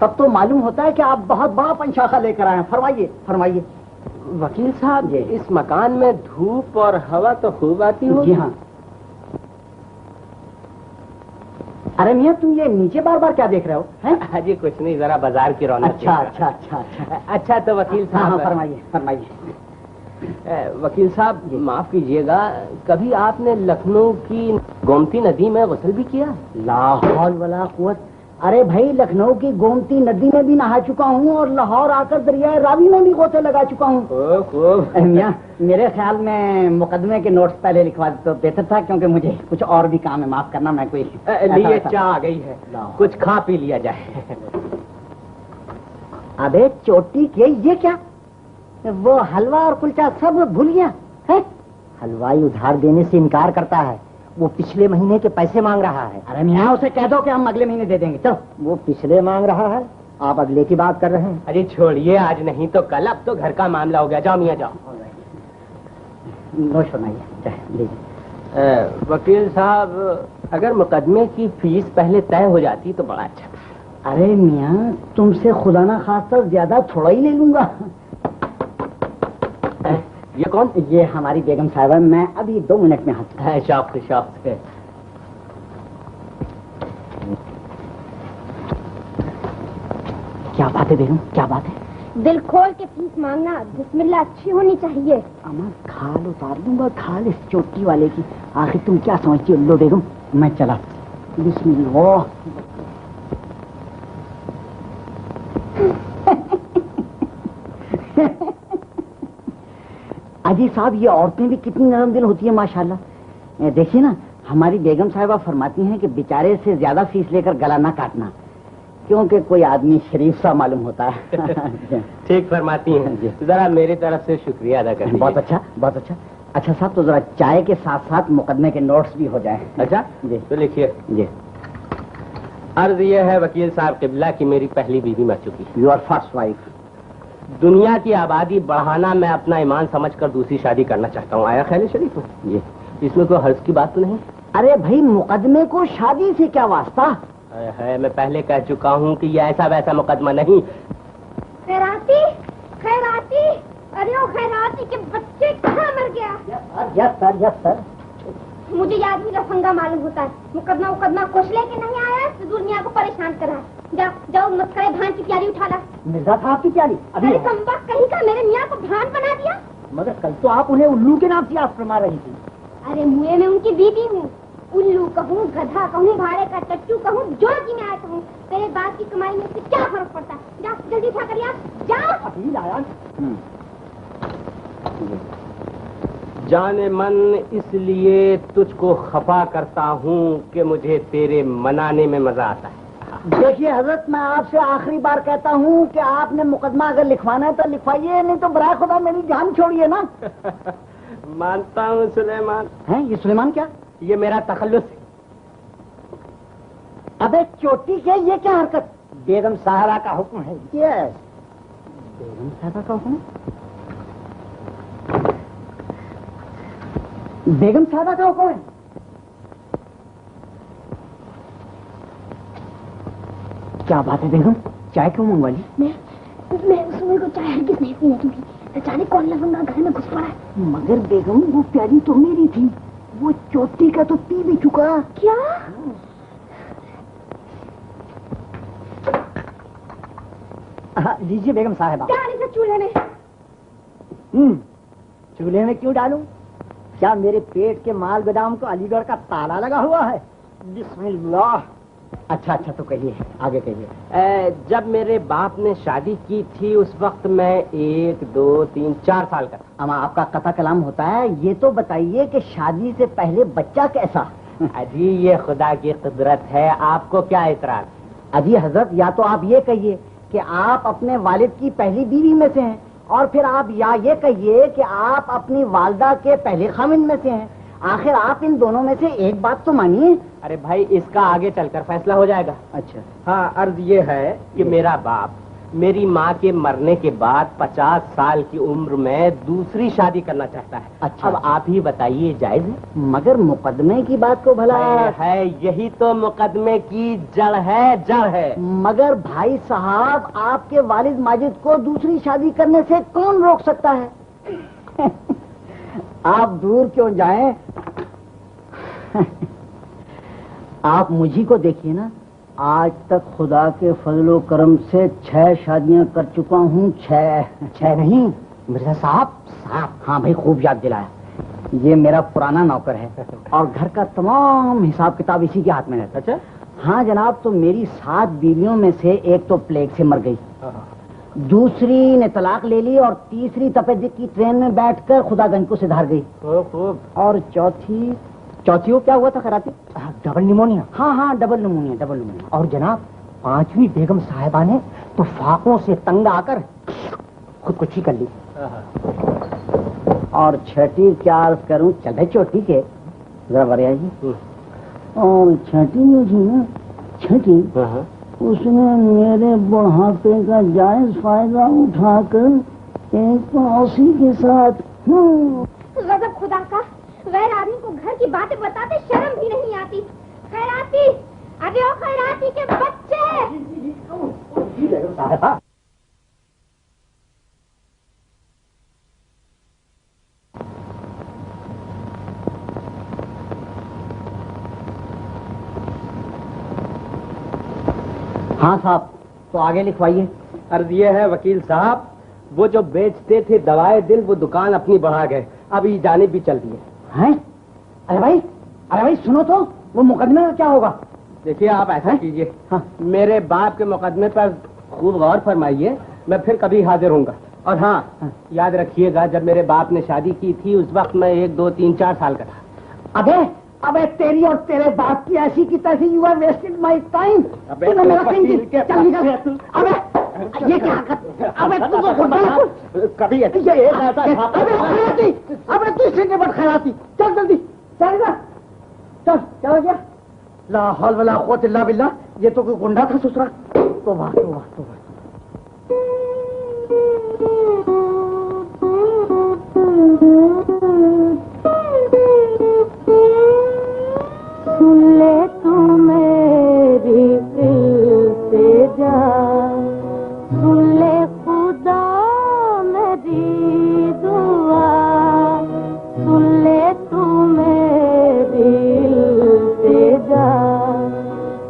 तब तो मालूम होता है कि आप बहुत बड़ा पंचाखा लेकर आए हैं। फरमाइए। वकील साहब, इस मकान में धूप और हवा तो खूब आती होगी। जी हाँ। अरे मियाँ, तुम ये नीचे बार बार क्या देख रहे हो? हैं? जी कुछ नहीं, जरा बाजार की रौनक। अच्छा, तो वकील साहब। हाँ, फरमाइए। वकील साहब, माफ कीजिएगा, कभी आपने लखनऊ की गोमती नदी में गुस्ल भी किया? ला हौल वला कुव्वत। अरे भाई, लखनऊ की गोमती नदी में भी नहा चुका हूँ और लाहौर आकर दरियाए रावी में भी गोते लगा चुका हूँ। मियाँ, मेरे ख्याल में मुकदमे के नोट्स पहले लिखवा दे तो बेहतर था, क्योंकि मुझे कुछ और भी काम है। माफ करना, मैं कोई लिए चाह आ गई है, कुछ खा पी लिया जाए। अबे चोटी के, ये क्या? वो हलवा और कुलचा सब भूल गया है? हलवाई उधार देने से इनकार करता है, वो पिछले महीने के पैसे मांग रहा है। अरे मियाँ उसे कह दो कि हम अगले महीने दे देंगे। चलो, वो पिछले मांग रहा है, आप अगले की बात कर रहे हैं। अरे छोड़िए, आज नहीं तो कल, अब तो घर का मामला हो गया। जाओ मियाँ जाओ। नोश फरमाइए, लीजिए। वकील साहब, अगर मुकदमे की फीस पहले तय हो जाती तो बड़ा अच्छा था। अरे मियाँ, तुमसे खुदा ना खास्ता ज्यादा थोड़ा ही ले लूंगा। ये कौन? ये हमारी बेगम साहबा, मैं अभी 2 मिनट में हाथ। है शौक से, शौक से। क्या बात है बेगम, क्या बात है? दिल खोल के फीस मांगना, बिस्मिल्लाह अच्छी होनी चाहिए। अमर खाल उतार दूंगा, खाल इस चोटी वाले की। आखिर तुम क्या समझती हो? लो बेगम, मैं चला। बिस्मिल्लाह। अजी साहब, ये औरतें भी कितनी नरम दिल होती है माशाल्लाह। देखिए ना, हमारी बेगम साहिबा फरमाती हैं कि बेचारे से ज्यादा फीस लेकर गला ना काटना, क्योंकि कोई आदमी शरीफ सा मालूम होता है। ठीक फरमाती हैं। जरा मेरी तरफ से शुक्रिया अदा करें। बहुत अच्छा, बहुत अच्छा। अच्छा साहब, तो जरा चाय के साथ साथ मुकदमे के नोट्स भी हो जाए। अच्छा जी, तो लिखिए। जी। अर्ज यह है वकील साहब किबला की मेरी पहली बीवी मर चुकी है। Your first wife. दुनिया की आबादी बढ़ाना मैं अपना ईमान समझकर दूसरी शादी करना चाहता हूँ। आया ख्याल शरीफ में? जी। इसमें कोई हर्ज की बात तो नहीं? अरे भाई, मुकदमे को शादी से क्या वास्ता? है, मैं पहले कह चुका हूँ कि ये ऐसा वैसा मुकदमा नहीं। खैराती, खैराती, अरे ओ खैराती के बच्चे कहाँ मर गया? Yes sir, yes sir. मुझे ये आदमी का फंगा मालूम होता है। मुकदमा कुछ लेके नहीं आया, तो दुनिया को परेशान कर रहा है। जाओ मस्करे धान की प्याली उठा ला। मिर्जा साहब की प्याली अभी? अरे संबा कहीं का मेरे मियाँ को धान बना दिया। मगर कल तो आप उन्हें उल्लू के नाम से याद फरमा रही थी। अरे मुए में उनकी बीवी हूँ। उल्लू कहूँ, गधा कहूँ, भाड़े का टट्टू कहूँ, जो जी में आया कहूँ, तेरे बाप की कमाई में से क्या फर्क पड़ता है? जा जल्दी उठा कर जाओ। अभी लाया। जाने मन इसलिए तुझको खफा करता हूँ कि मुझे तेरे मनाने में मजा आता है। देखिए हजरत, मैं आपसे आखिरी बार कहता हूँ कि आपने मुकदमा अगर लिखवाना है तो लिखवाइए, नहीं तो बराए खुदा मेरी जान छोड़िए ना। मानता हूँ सुलेमान। हैं, ये सुलेमान क्या? ये मेरा तखल्लुस है। अबे चोटी के, ये क्या हरकत? बेगम साहबा का हुक्म है। यस, बेगम साहबा का हुक्म। बेगम साहबा का हुक्म है। क्या बात है बेगम, चाय क्यों मंगवा ली? मैं उस समय को चाय हरगिज़ नहीं पीने दूंगी। न जाने कौन लफंगा घर में घुस पड़ा है। मगर बेगम, वो प्याली तो मेरी थी, वो चोटी का तो पी भी चुका। क्या? लीजिए बेगम साहिबा। डाल इसे चूल्हे में। चूल्हे में क्यों डालूं? क्या मेरे पेट के माल गोदाम को अलीगढ़ का ताला लगा हुआ है? बिस्मिल्लाह। अच्छा अच्छा, तो कहिए, आगे कहिए। जब मेरे बाप ने शादी की थी उस वक्त मैं 1, 2, 3, 4 साल का था। अमा आपका कथा कलाम होता है। ये तो बताइए कि शादी से पहले बच्चा कैसा? अजी ये खुदा की कुदरत है, आपको क्या इतराज? अजी हजरत, या तो आप ये कहिए कि आप अपने वालिद की पहली बीवी में से हैं, और फिर आप या ये कहिए कि आप अपनी वालदा के पहले खामिन में से हैं। आखिर आप इन दोनों में से एक बात तो मानिए। अरे भाई, इसका आगे चलकर फैसला हो जाएगा। अच्छा। हाँ, अर्ज ये है कि मेरा बाप मेरी माँ के मरने के बाद 50 साल की उम्र में दूसरी शादी करना चाहता है। अच्छा। अब आप ही बताइए, जायज है? मगर मुकदमे की बात को भला है, यही तो मुकदमे की जड़ है, जड़ है। मगर भाई साहब, आपके वालिद माजिद को दूसरी शादी करने से कौन रोक सकता है? आप दूर क्यों जाएं? आप मुझी को देखिए ना, आज तक खुदा के फजलो करम से 6 शादियां कर चुका हूँ। 6 नहीं मिर्जा साहब, 7। हाँ भाई, खूब याद दिलाया। ये मेरा पुराना नौकर है और घर का तमाम हिसाब किताब इसी के हाथ में रहता। अच्छा। हाँ जनाब, तो मेरी 7 बीवियों में से एक तो प्लेग से मर गई, दूसरी ने तलाक ले ली और तीसरी तपेदिक की ट्रेन में बैठकर खुदागंज को सिधार गई। और चौथी को क्या हुआ था खराती? Double pneumonia. हाँ, डबल निमोनिया। और जनाब, 5वीं बेगम साहिबा ने तो फाकों से तंग आकर खुदकुशी कर ली। और 6ठी क्या अर्ज करूं? चल भाई चोटी के, जरा बारे आइए। और छठी जो थी ना, छठी, उसने मेरे बुढ़ापे का जायज फायदा उठाकर एक पड़ोसी के साथ गजब खुदा का, गैर आदमी को घर की बातें बताते शर्म भी नहीं आती। खैराती, अरे ओ खैराती के बच्चे। हाँ साहब, तो आगे लिखवाइए। अर्ज ये है वकील साहब, वो जो बेचते थे दवाएं दिल, वो दुकान अपनी बढ़ा गए, अभी जाने भी चल दिए हैं? अरे भाई सुनो तो, वो मुकदमे का क्या होगा? देखिए आप ऐसा कीजिए, हाँ, मेरे बाप के मुकदमे पर खूब गौर फरमाइए, मैं फिर कभी हाजिर होऊंगा। और हाँ, याद रखिएगा जब मेरे बाप ने शादी की थी उस वक्त मैं 1, 2, 3, 4 साल का था। अबे तेरी और तेरे बाप की ऐसी की तैसी, you are wasted my time. अबे मेरा कहीं चल निकल। अबे ये क्या हरकत? अबे तू तो कभी अबे तू इससे निपट खैराती। चल जल्दी चल चल गया। ला हौल वला कुव्वत इल्ला बिल्लाह, ये तो कोई गुंडा था ससुरा। तौबा तौबा तौबा। सुन ले तू मेरी दिल से जा, सुन ले खुदा मेरी दुआ, सुन ले तू मेरी दिल से जा,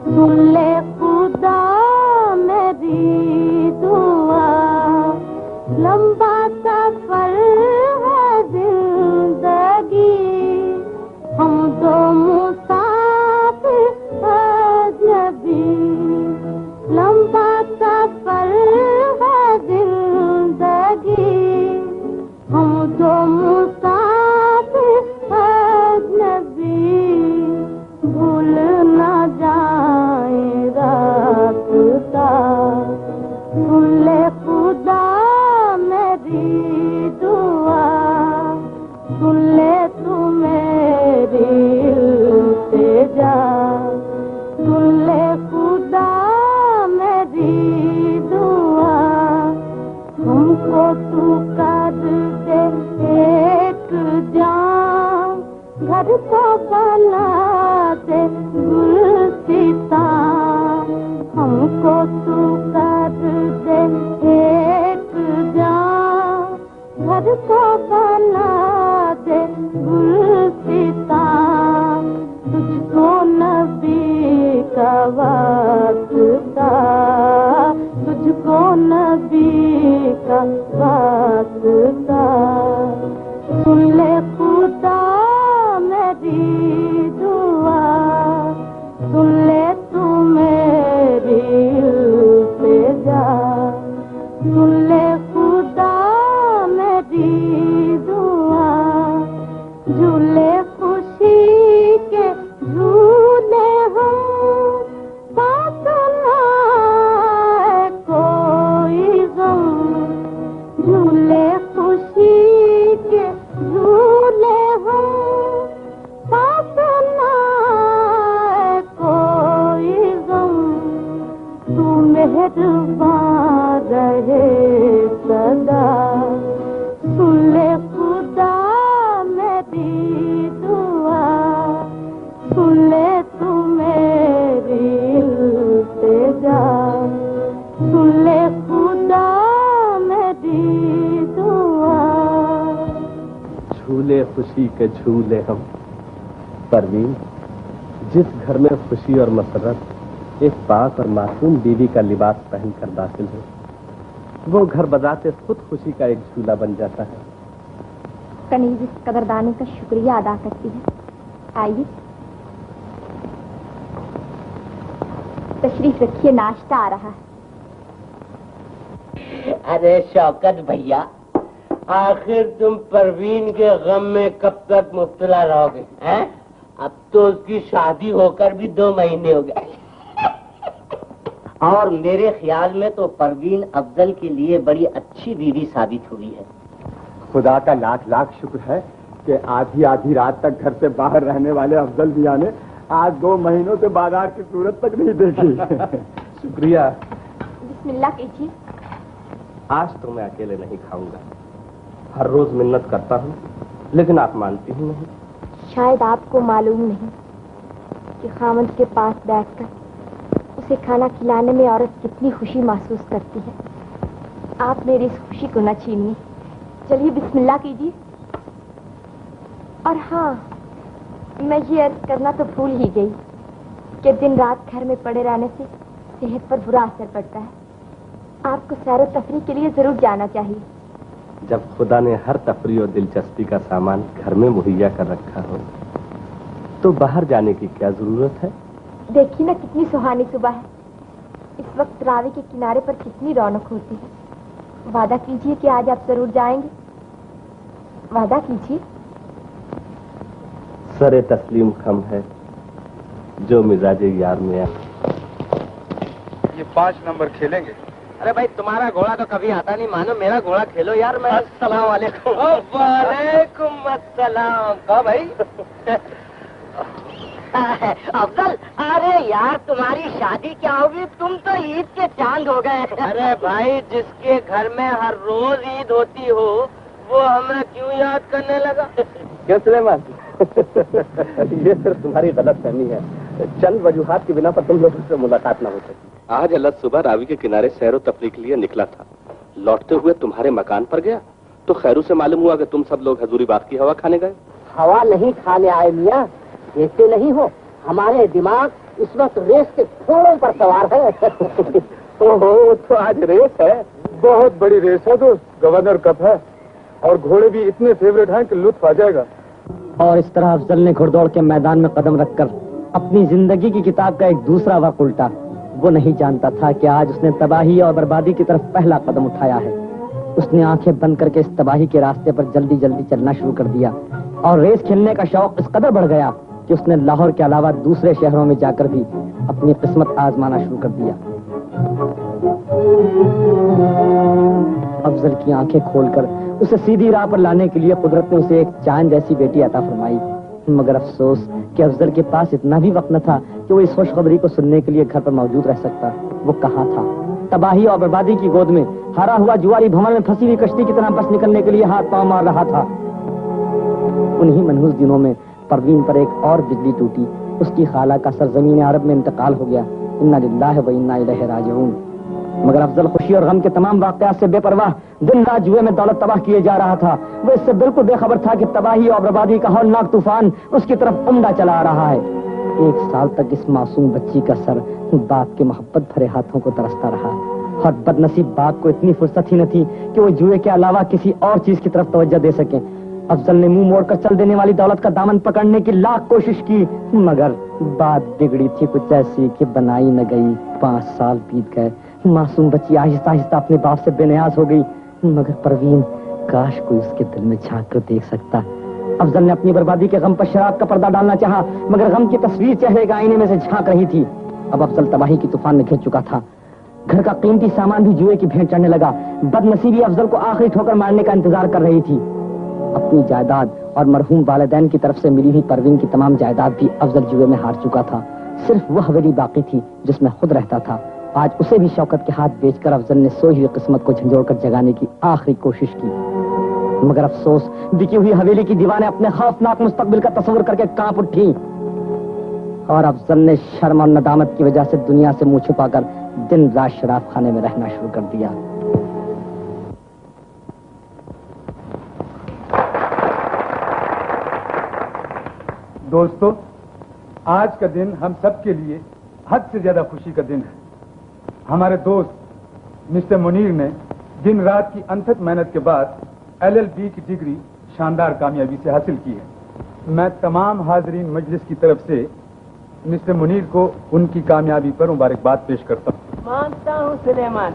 सुन ले खुदा मेरी दुआ। लंबा सफर है जिंदगी, हम दो मुसाफिर अजनबी। लंबा सफर है जिंदगी, हम दो मुसाफिर अजनबी। भूल न जाए रास्ता, सुन ले खुदा मेरी दुआ, सुन ले तू मेरी दिल से जा, सुन ले खुदा मेरी दुआ। हमको तू कर दे एक जान, घर को बना दे गुलसिता। हमको तू कर दे एक जान, घर को बना दे गुलसिता। तुझको नबी का वास्ता, तुझको नबी का वास्ता। सुन ले खुदा मेरी दुआ, सुन ले तू मेरी दिल से जा, सुन ले खुदा मेरी दुआ। झूले खुशी के झूले हम, साथ ना है कोई गम। झूले खुशी के झूले हम, साथ ना है कोई गम। तू मेहरबान रहे सदा, सुन ले खुदा मेरी दुआ, सुन ले तू मेरी दिल से जा, सुन ले खुदा मेरी दुआ। झूले खुशी के झूले हम। परवीन, जिस घर में खुशी और मसरत एक पाक और मासूम बीवी का लिबास पहनकर दाखिल हो, वो घर बजाते खुद खुशी का एक झूला बन जाता है। कनीज इस कदरदानी का शुक्रिया अदा करती है। आइए तशरीफ रखिए, नाश्ता आ रहा है। अरे शौकत भैया, आखिर तुम परवीन के गम में कब तक मुब्तला रहोगे हैं? अब तो उसकी शादी होकर भी 2 महीने हो गए और मेरे ख्याल में तो परवीन अफजल के लिए बड़ी अच्छी बीवी साबित हुई है। खुदा का लाख लाख शुक्र है कि आधी आधी रात तक घर से बाहर रहने वाले अफजल मियाँ ने आज 2 महीनों से बाजार की सूरत तक नहीं देखी। शुक्रिया। बिस्मिल्लाह कीजिए। आज तो मैं अकेले नहीं खाऊंगा, हर रोज मिन्नत करता हूँ, लेकिन आप मानती ही नहीं। शायद आपको मालूम नहीं कि खामद के पास बैठकर उसे खाना खिलाने में औरत कितनी खुशी महसूस करती है। आप मेरी इस खुशी को न छीनिए। चलिए बिस्मिल्लाह कीजिए। और हाँ, मैं ये अर्ज करना तो भूल ही गई कि दिन रात घर में पड़े रहने से सेहत पर बुरा असर पड़ता है। आपको सैर और तफरीह के लिए जरूर जाना चाहिए। जब खुदा ने हर तफरीह और दिलचस्पी का सामान घर में मुहैया कर रखा हो तो बाहर जाने की क्या जरूरत है। देखिए ना कितनी सुहानी सुबह है। इस वक्त रावी के किनारे पर कितनी रौनक होती है। वादा कीजिए कि आज आप जरूर जाएंगे। वादा कीजिए। सरे तस्लीम खम है जो मिजाजे यार में है। ये 5 नंबर खेलेंगे। अरे भाई तुम्हारा घोड़ा तो कभी आता नहीं, मानो मेरा घोड़ा खेलो यार। मैं अस्सलाम वालेकुम। वालेकुम अस्सलाम। कहा भाई? अफजल, अरे यार तुम्हारी शादी क्या होगी? तुम तो ईद के चांद हो गए। अरे भाई जिसके घर में हर रोज ईद होती हो वो हमें क्यों याद करने लगा? क्यों सुलेमान? ये सिर्फ तुम्हारी गलतफहमी है। चंद वजूहात की बिना पर तुम लोगों से मुलाकात ना हो सकी। आज अलग सुबह रावी के किनारे सैर व तफरीह के लिए निकला था। लौटते हुए तुम्हारे मकान पर गया तो खैरू से मालूम हुआ कि तुम सब लोग हजूरी बाग की हवा खाने गए। हवा नहीं खाने आए मियाँ, देखते नहीं हो हमारे दिमाग इस वक्त रेस के घोड़ों पर सवार है। ओहो, तो आज रेस है। बहुत बड़ी रेस है दोस्त, गवर्नर कप है और घोड़े भी इतने फेवरेट हैं कि लुत्फ आ जाएगा। और इस तरह अफजल ने घुड़दौड़ के मैदान में कदम रखकर अपनी जिंदगी की किताब का एक दूसरा वक्त उल्टा। वो नहीं जानता था कि आज उसने तबाही और बर्बादी की तरफ पहला कदम उठाया है। उसने आंखें बंद करके इस तबाही के रास्ते पर जल्दी जल्दी चलना शुरू कर दिया और रेस खेलने का शौक इस कदर बढ़ गया कि उसने लाहौर के अलावा दूसरे शहरों में जाकर भी अपनी किस्मत आजमाना शुरू कर दिया। अफजल की आंखें खोलकर उसे सीधी राह पर लाने के लिए कुदरत ने उसे एक चांद जैसी बेटी अता फरमाई। मगर अफसोस कि अफजल के पास इतना भी वक्त न था कि वो इस खुशखबरी को सुनने के लिए घर पर मौजूद रह सकता। वो कहाँ था? तबाही और बर्बादी की गोद में हारा हुआ जुआरी भंवर में फंसी हुई कश्ती की तरह बच निकलने के लिए हाथ पांव मार रहा था। उन्हीं मनहूस दिनों में परवीन पर एक और बिजली टूटी। उसकी खाला का सरजमीन अरब में इंतकाल हो गया। इन्ना लिल्लाहि व इन्ना इलैहि राजिऊन। मगर अफजल खुशी और गम के तमाम वाकयात से बेपरवाह दिन रात जुए में दौलत तबाह किए जा रहा था। वो इससे बिल्कुल बेखबर था कि तबाही और बर्बादी का हौलनाक तूफान उसकी तरफ उमड़ा चला आ रहा है। 1 साल तक इस मासूम बच्ची का सर बाप के मोहब्बत भरे हाथों को तरसता रहा और बदनसीब बाप को इतनी फुर्सत ही न थी कि वो जुए के अलावा किसी और चीज की तरफ तवज्जो दे सके। अफजल ने मुंह मोड़कर चल देने वाली दौलत का दामन पकड़ने की लाख कोशिश की, मगर बात बिगड़ी थी कुछ ऐसी कि बनाई न गई। 5 साल बीत गए। मासूम बच्ची आहिस्ता आहिस्ता अपने बाप से बेनियाज हो गई। मगर परवीन, काश कोई उसके दिल में झांक कर देख सकता। अफजल ने अपनी बर्बादी के गम पर शराब का पर्दा डालना चाहा, मगर गम की तस्वीर चेहरे के आईने में से झांक रही थी। अब अफजल तबाही की तूफान में घिर चुका था। घर का कीमती सामान भी जुए की भेंट चढ़ने लगा। बदनसीबी अफजल को आखिरी ठोकर मारने का इंतजार कर रही थी। अपनी जायदाद और मरहूम वालिदैन की तरफ से मिली हुई परवीन की तमाम जायदाद भी अफजल जुए में हार चुका था। सिर्फ वह हवेली बाकी थी जिसमें खुद रहता था। आज उसे भी शौकत के हाथ बेचकर अफजल ने सोई हुई किस्मत को झंझोड़कर जगाने की आखिरी कोशिश की। मगर अफसोस, बिकी हुई हवेली की दीवारें अपने खौफनाक मुस्तकबिल का तस्वुर करके कांप उठी और अफजल ने शर्म और नदामत की वजह से दुनिया से मुंह छुपाकर दिन रात शराब खाने में रहना शुरू कर दिया। दोस्तों, आज का दिन हम सब के लिए हद से ज्यादा खुशी का दिन है। हमारे दोस्त मिस्टर मुनीर ने दिन रात की अनथक मेहनत के बाद LLB की डिग्री शानदार कामयाबी से हासिल की है। मैं तमाम हाजरीन मजलिस की तरफ से मिस्टर मुनीर को उनकी कामयाबी पर मुबारकबाद पेश करता हूँ। मानता हूँ सुलेमान,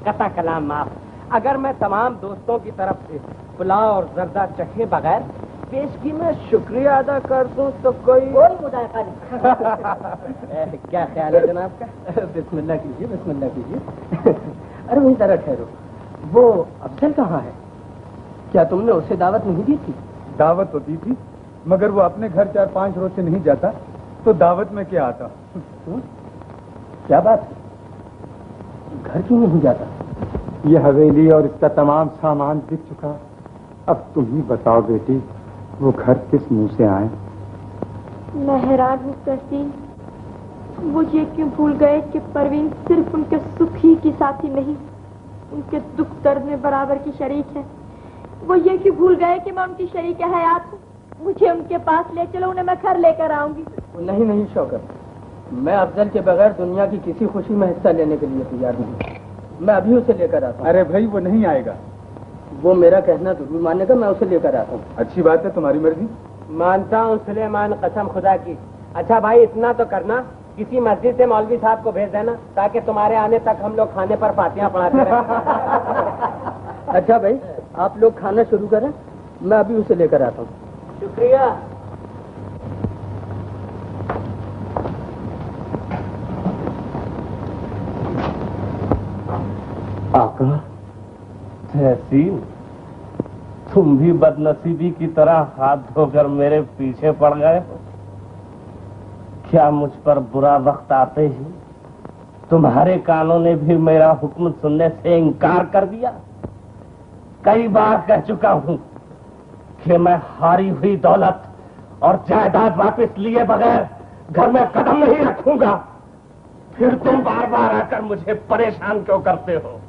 कता कलाम माफ। अगर मैं तमाम दोस्तों की तरफ से पुलाव और जर्दा चखे बगैर पेशगी में शुक्रिया अदा कर दूं तो कोई मुदायका नहीं। क्या ख्याल है जनाब का? बिस्मिल्लाह कीजिए, बिस्मिल्लाह कीजिए। अरे वही तरह ठहरो, वो अफजल कहाँ है? क्या तुमने उसे दावत नहीं दी थी? दावत होती थी, मगर वो अपने घर 4-5 रोज से नहीं जाता, तो दावत में क्या आता? क्या बात है? घर क्यों नहीं जाता? ये हवेली और इसका तमाम सामान बिक चुका। अब तुम ही बताओ बेटी, वो घर किस मुंह से आए? मैं हैरान हूँ तहसीन, वो ये क्यों भूल गए कि परवीन सिर्फ उनके सुख ही की साथी नहीं, उनके दुख दर्द में बराबर की शरीक है। वो ये क्यों भूल गए कि मैं उनकी शरीक हयात हूँ। मुझे उनके पास ले चलो, उन्हें मैं घर लेकर आऊंगी। नहीं नहीं शौकत, मैं अफजल के बगैर दुनिया की किसी खुशी में हिस्सा लेने के लिए तैयार नहीं। मैं अभी उसे लेकर आता हूँ। अरे भाई, वो नहीं आएगा। वो मेरा कहना जरूर मानेगा, मैं उसे लेकर आता हूँ। अच्छी बात है, तुम्हारी मर्जी। मानता हूँ सुलेमान, कसम खुदा की। अच्छा भाई, इतना तो करना, किसी मस्जिद से मौलवी साहब को भेज देना, ताकि तुम्हारे आने तक हम लोग खाने पर फातियाँ पढ़ाते रहें। अच्छा भाई, आप लोग खाना शुरू करें, मैं अभी उसे लेकर आता हूँ। शुक्रिया। आका, तहसीन, तुम भी बदनसीबी की तरह हाथ धोकर मेरे पीछे पड़ गए हो। क्या मुझ पर बुरा वक्त आते ही तुम्हारे कानों ने भी मेरा हुक्म सुनने से इनकार कर दिया? कई बार कह चुका हूं कि मैं हारी हुई दौलत और जायदाद वापस लिए बगैर घर में कदम नहीं रखूंगा। फिर तुम बार बार आकर मुझे परेशान क्यों करते हो?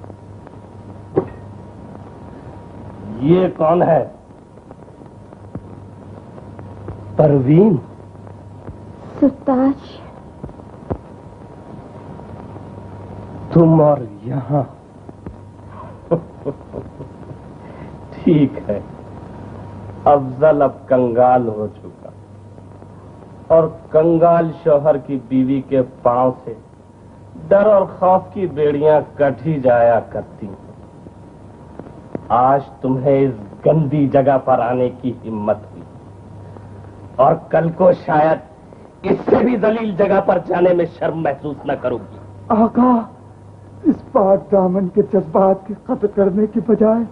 ये कौन है? परवीन? सरताज, तुम और यहाँ? ठीक है, अफजल अब कंगाल हो चुका और कंगाल शौहर की बीवी के पांव से डर और खौफ की बेड़ियां कटी जाया करती। आज तुम्हें इस गंदी जगह पर आने की हिम्मत हुई और कल को शायद इससे भी दलील जगह पर जाने में शर्म महसूस न करोगी। आका, इस पाक दामन के जज्बात की कदर करने की बजाय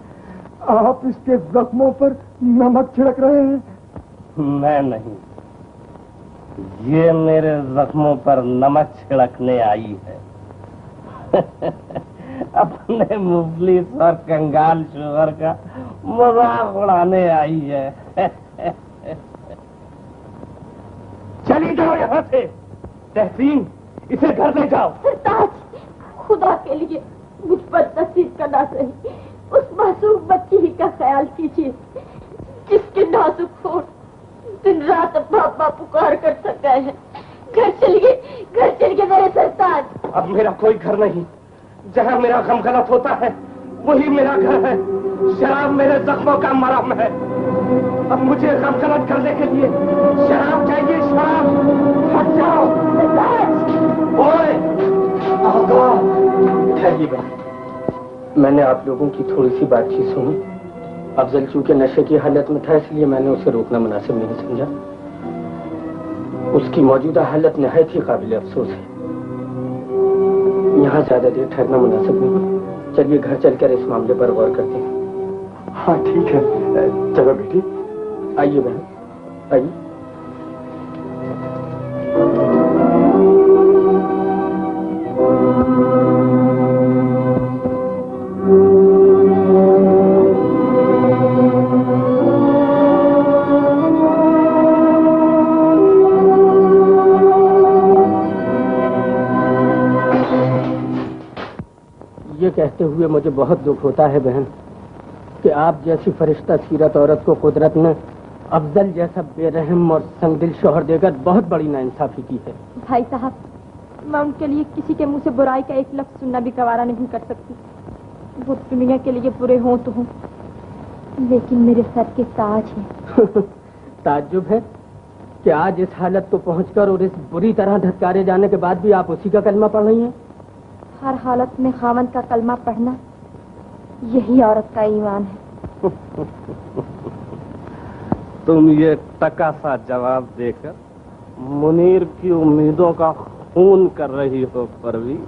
आप इसके जख्मों पर नमक छिड़क रहे हैं। मैं नहीं, ये मेरे जख्मों पर नमक छिड़कने आई है। अपने मुफलिस और कंगाल शोहर का मजाक उड़ाने आई है। चली जाओ यहाँ से। तहसीन, इसे घर ले जाओ। सरताज, खुदा के लिए मुझ पर तस्दीक का ना सही, उस मासूम बच्ची ही का ख्याल कीजिए जिसके नाजुक होठ दिन रात पापा पुकार कर थक गए हैं। घर चलिए मेरे सरताज। अब मेरा कोई घर नहीं। जहाँ मेरा गम गलत होता है वही मेरा घर है। शराब मेरे जख्मों का मरहम है। अब मुझे गम गलत करने के लिए शराब चाहिए, शराब। हट जाओ। ओए आका, ठहरिएगा। मैंने आप लोगों की थोड़ी सी बातचीत सुनी। अफजल चूंकि नशे की हालत में था, इसलिए मैंने उसे रोकना मुनासिब नहीं समझा। उसकी मौजूदा हालत निहायत ही काबिल अफसोस है। यहाँ ज्यादा देर ठहरना मुनासिब नहीं। चलिए घर चलकर इस मामले पर गौर करते हैं। हाँ ठीक है, चलो बेटी। आइए बहन, आइए। ये कहते हुए मुझे बहुत दुख होता है बहन कि आप जैसी फरिश्ता सीरत औरत को कुदरत ने अफजल जैसा बेरहम और संगदिल शौहर देकर बहुत बड़ी नाइंसाफी की है। भाई साहब, मैं उनके लिए किसी के मुंह से बुराई का एक लफ्ज सुनना भी गवारा नहीं कर सकती। वो दुनिया के लिए बुरे हों तो हों, लेकिन मेरे सर के ताज हैं। ताज्जुब है कि आज इस हालत को पहुंचकर और इस बुरी तरह धत्कारे जाने के बाद भी आप उसी का कलमा पढ़ रही हैं। हर हालत में खामन का कलमा पढ़ना, यही औरत का ईमान है। तुम ये टका सा जवाब देकर मुनीर की उम्मीदों का खून कर रही हो परवीन।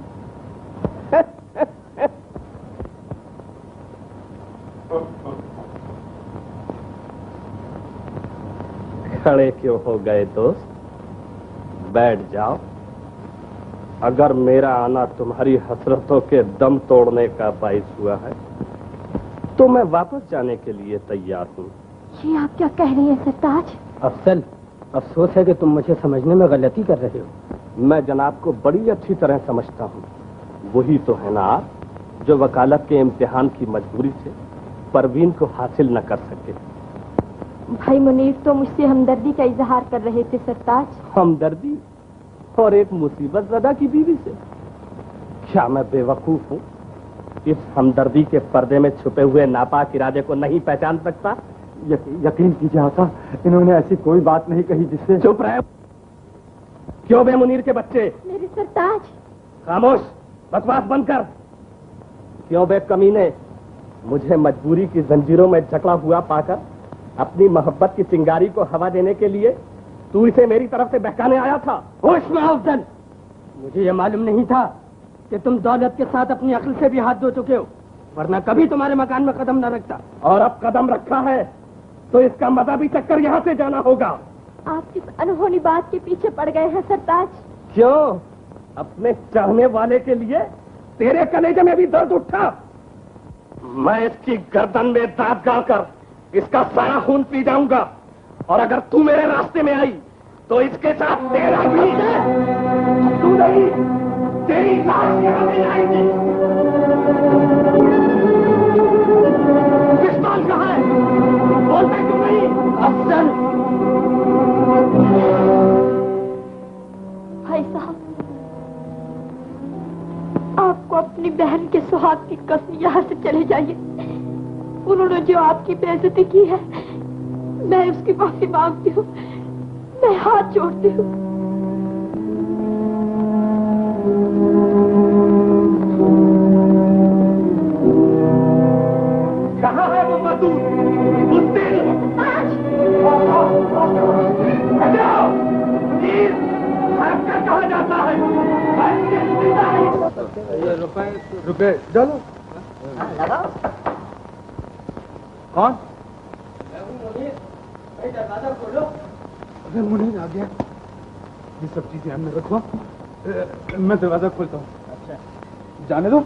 खड़े क्यों हो गए दोस्त? बैठ जाओ। अगर मेरा आना तुम्हारी हसरतों के दम तोड़ने का बाइस हुआ है तो मैं वापस जाने के लिए तैयार हूँ। ये आप क्या कह रही हैं सरताज? अफसल, अफसोस है कि तुम मुझे समझने में गलती कर रहे हो। मैं जनाब को बड़ी अच्छी तरह समझता हूँ। वही तो है ना आप जो वकालत के इम्तिहान की मजबूरी से परवीन को हासिल न कर सके। भाई मुनीर तो मुझसे हमदर्दी का इजहार कर रहे थे सरताज। हमदर्दी? और एक मुसीबत ज़दा की बीवी से? क्या मैं बेवकूफ हूँ? इस हमदर्दी के पर्दे में छुपे हुए नापाक इरादे को नहीं पहचान सकता? यकीन कीजिए आका, इन्होंने ऐसी कोई बात नहीं कही जिससे। चुप रहे। क्यों बे मुनीर के बच्चे? मेरे सरताज। खामोश, बकवास बंद कर। क्यों बे कमीने, मुझे मजबूरी की जंजीरों में जकड़ा हुआ पाकर अपनी मोहब्बत की चिंगारी को हवा देने के लिए तू इसे मेरी तरफ से बहकाने आया था? होश में आओ अफजल, मुझे यह मालूम नहीं था कि तुम दौलत के साथ अपनी अक्ल से भी हाथ धो चुके हो, वरना कभी तुम्हारे मकान में कदम न रखता। और अब कदम रखा है तो इसका मजा भी चक्कर यहाँ से जाना होगा। आप किस अनहोनी बात के पीछे पड़ गए हैं सरताज? क्यों? अपने चाहने वाले के लिए तेरे कलेजे में भी दर्द उठा? मैं इसकी गर्दन में दांत गाड़कर इसका सारा खून पी जाऊंगा, और अगर तू मेरे रास्ते में आई तो इसके साथ तेरा भी। तू नहीं, तेरी लाश यहाँ पे आएगी। पिस्तौल कहाँ है? बोलते क्यों नहीं? अफजल, भाई साहब, आपको अपनी बहन के सुहाग की कसम यहाँ से चले जाइए। उन्होंने जो आपकी बेइज्जती की है, मैं उसकी माफी मांगती हूँ। मैं हाथ जोड़ती हूँ। कहाँ है वो मजदूर? कहा जाता है रुपए डालो। कौन? दरवाजा खोलो। अरे मुनीर आ गया। ये सब चीजें हमने रखो। मैं दरवाजा खोलता हूँ। अच्छा, जाने दो।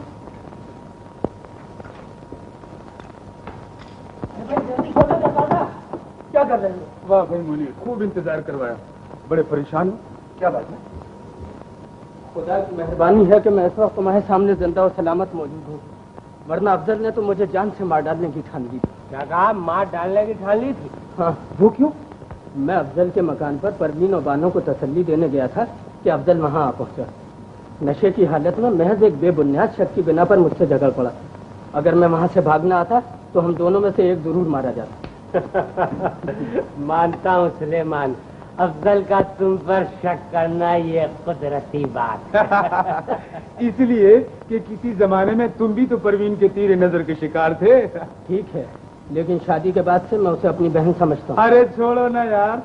क्या कर रहे हो? वाह भाई मुनीर, खूब इंतजार करवाया। बड़े परेशान हो? क्या बात है? खुदा की मेहरबानी है कि मैं इस वक्त तुम्हारे सामने जिंदा और सलामत मौजूद हूँ, वरना अफजल ने तो मुझे जान से मार डालने की ठान ली थी। क्या कहा? मार डालने की ठान ली थी? हाँ। वो क्यों? मैं अफजल के मकान पर परवीन और बानो को तसल्ली देने गया था कि अफजल वहाँ आ पहुँचा। नशे की हालत में महज एक बेबुनियाद शक की बिना पर मुझसे झगड़ पड़ा। अगर मैं वहाँ से भागना आता तो हम दोनों में से एक जरूर मारा जाता। मानता हूँ सुलेमान, अफजल का तुम पर शक करना ये कुदरती बात। इसलिए कि किसी जमाने में तुम भी तो परवीन के तीर नजर के शिकार थे। ठीक है, लेकिन शादी के बाद से मैं उसे अपनी बहन समझता हूँ। अरे छोड़ो ना यार।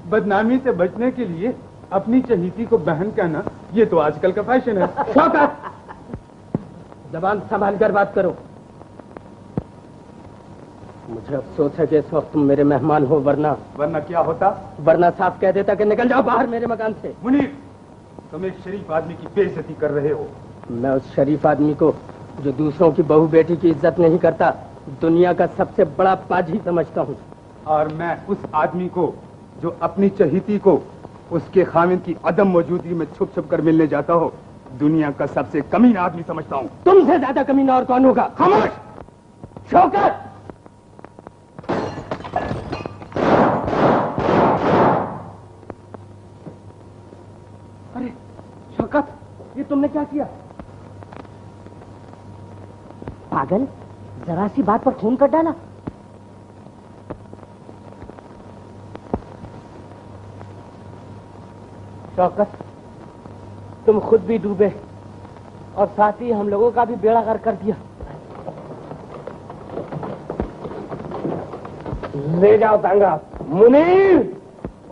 बदनामी से बचने के लिए अपनी चहीती को बहन कहना, ये तो आजकल का फैशन है। शौकत, जबान संभाल कर बात करो। मुझे अफसोस है कि इस वक्त तुम मेरे मेहमान हो, वरना क्या होता? वरना साफ कह देता कि निकल जाओ बाहर मेरे मकान से। मुनीर, तुम एक शरीफ आदमी की बेइज्जती कर रहे हो। मैं उस शरीफ आदमी को जो दूसरों की बहू बेटी की इज्जत नहीं करता दुनिया का सबसे बड़ा पाजी समझता हूँ। और मैं उस आदमी को जो अपनी चहीती को उसके खामिद की अदम मौजूदगी में छुप छुप कर मिलने जाता हो, दुनिया का सबसे कमीना आदमी समझता हूँ। तुमसे ज्यादा कमीना और कौन होगा? खामोश! शौकत! अरे शौकत, ये तुमने क्या किया? पागल, जरा सी बात पर खून कर डाला। शौकत, तुम खुद भी डूबे और साथ ही हम लोगों का भी बेड़ा गर्क कर दिया। ले जाओ तांगा। मुनीर,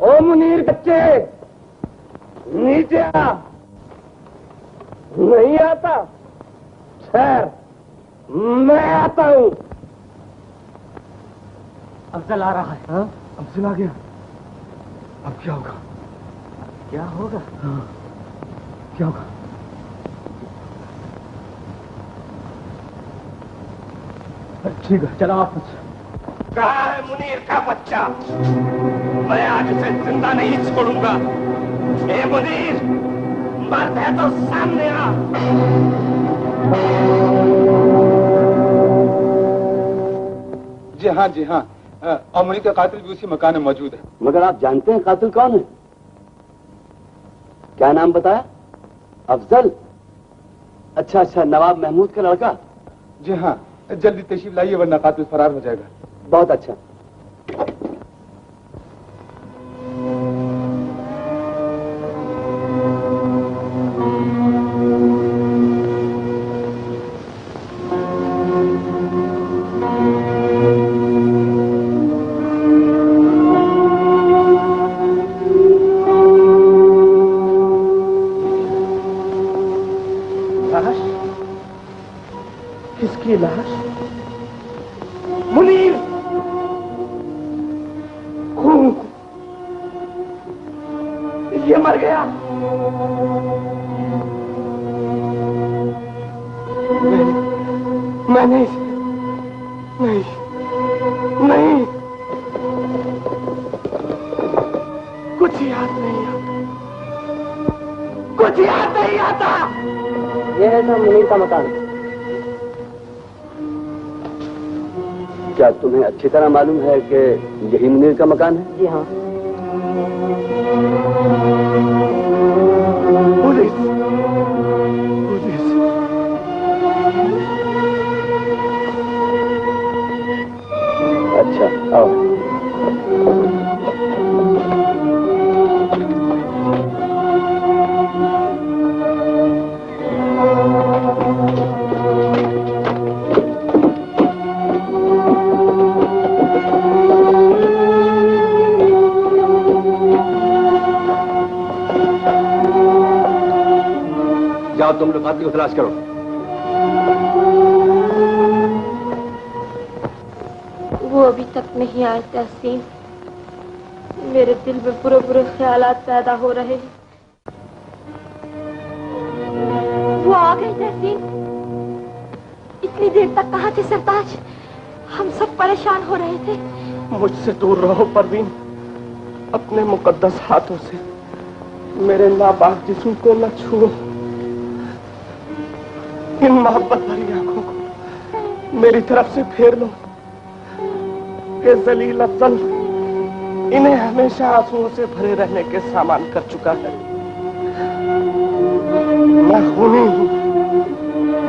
ओ मुनीर बच्चे, नीचे आ। नहीं आता? खैर, मैं आता हूँ। अफजल आ रहा है। हाँ? अफजल आ गया। अब क्या होगा? क्या होगा? हाँ, क्या होगा? ठीक है, चलो वापस। कहाँ है मुनीर का बच्चा? मैं आज उसे जिंदा नहीं छोड़ूंगा। ए मुनीर, मर्द है तो सामने आ। जी हाँ जी हाँ, और मुनीर का कातिल भी उसी मकान में मौजूद है। मगर आप जानते हैं कातिल कौन है? क्या नाम बताया? अफजल? अच्छा अच्छा, नवाब महमूद का लड़का। जी हाँ, जल्दी तशरीफ लाइए वरना कातिल फरार हो जाएगा। बहुत अच्छा। लाश? किसकी लाश? मुनीर! खून! ये मर गया। मैं नहीं, नहीं, नहीं, कुछ याद नहीं आता, कुछ याद नहीं आता। ये है साहब मुनीर का मकान। क्या तुम्हें अच्छी तरह मालूम है कि यही मुनीर का मकान है? जी हाँ। Police, police. अच्छा, आओ। जाओ तुम लोग कातिल को तलाश करो। वो अभी तक नहीं आए तहसीन। मेरे दिल में बुरे बुरे ख्यालात पैदा हो रहे हैं। वो आ गए तहसीन। इतनी देर तक कहाँ थे सरताज? हम सब परेशान हो रहे थे। मुझसे दूर रहो परवीन, अपने मुकद्दस हाथों से मेरे नापाक जिस्म को न छुओ। इन मोहब्बत भरी आंखों को मेरी तरफ से फेर लो। ये जलील अफजल इन्हें हमेशा आंसुओं से भरे रहने के सामान कर चुका है। मैं खूनी हूँ,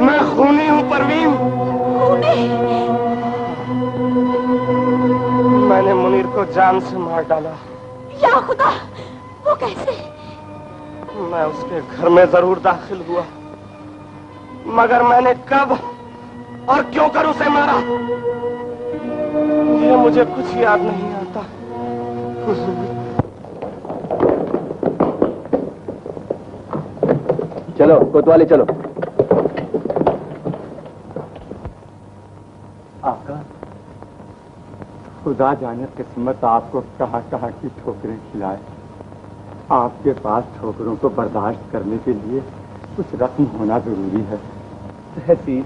मैं खूनी हूँ परवीन। मैंने मुनीर को जान से मार डाला। या खुदा, वो कैसे? मैं उसके घर में जरूर दाखिल हुआ, मगर मैंने कब और क्यों कर उसे मारा ये मुझे कुछ याद नहीं आता। चलो कोतवाली चलो। आका, खुदा जाने किस्मत आपको कहाँ कहाँ की ठोकरें खिलाए। आपके पास ठोकरों को बर्दाश्त करने के लिए कुछ रस्म होना जरूरी है। तहसील,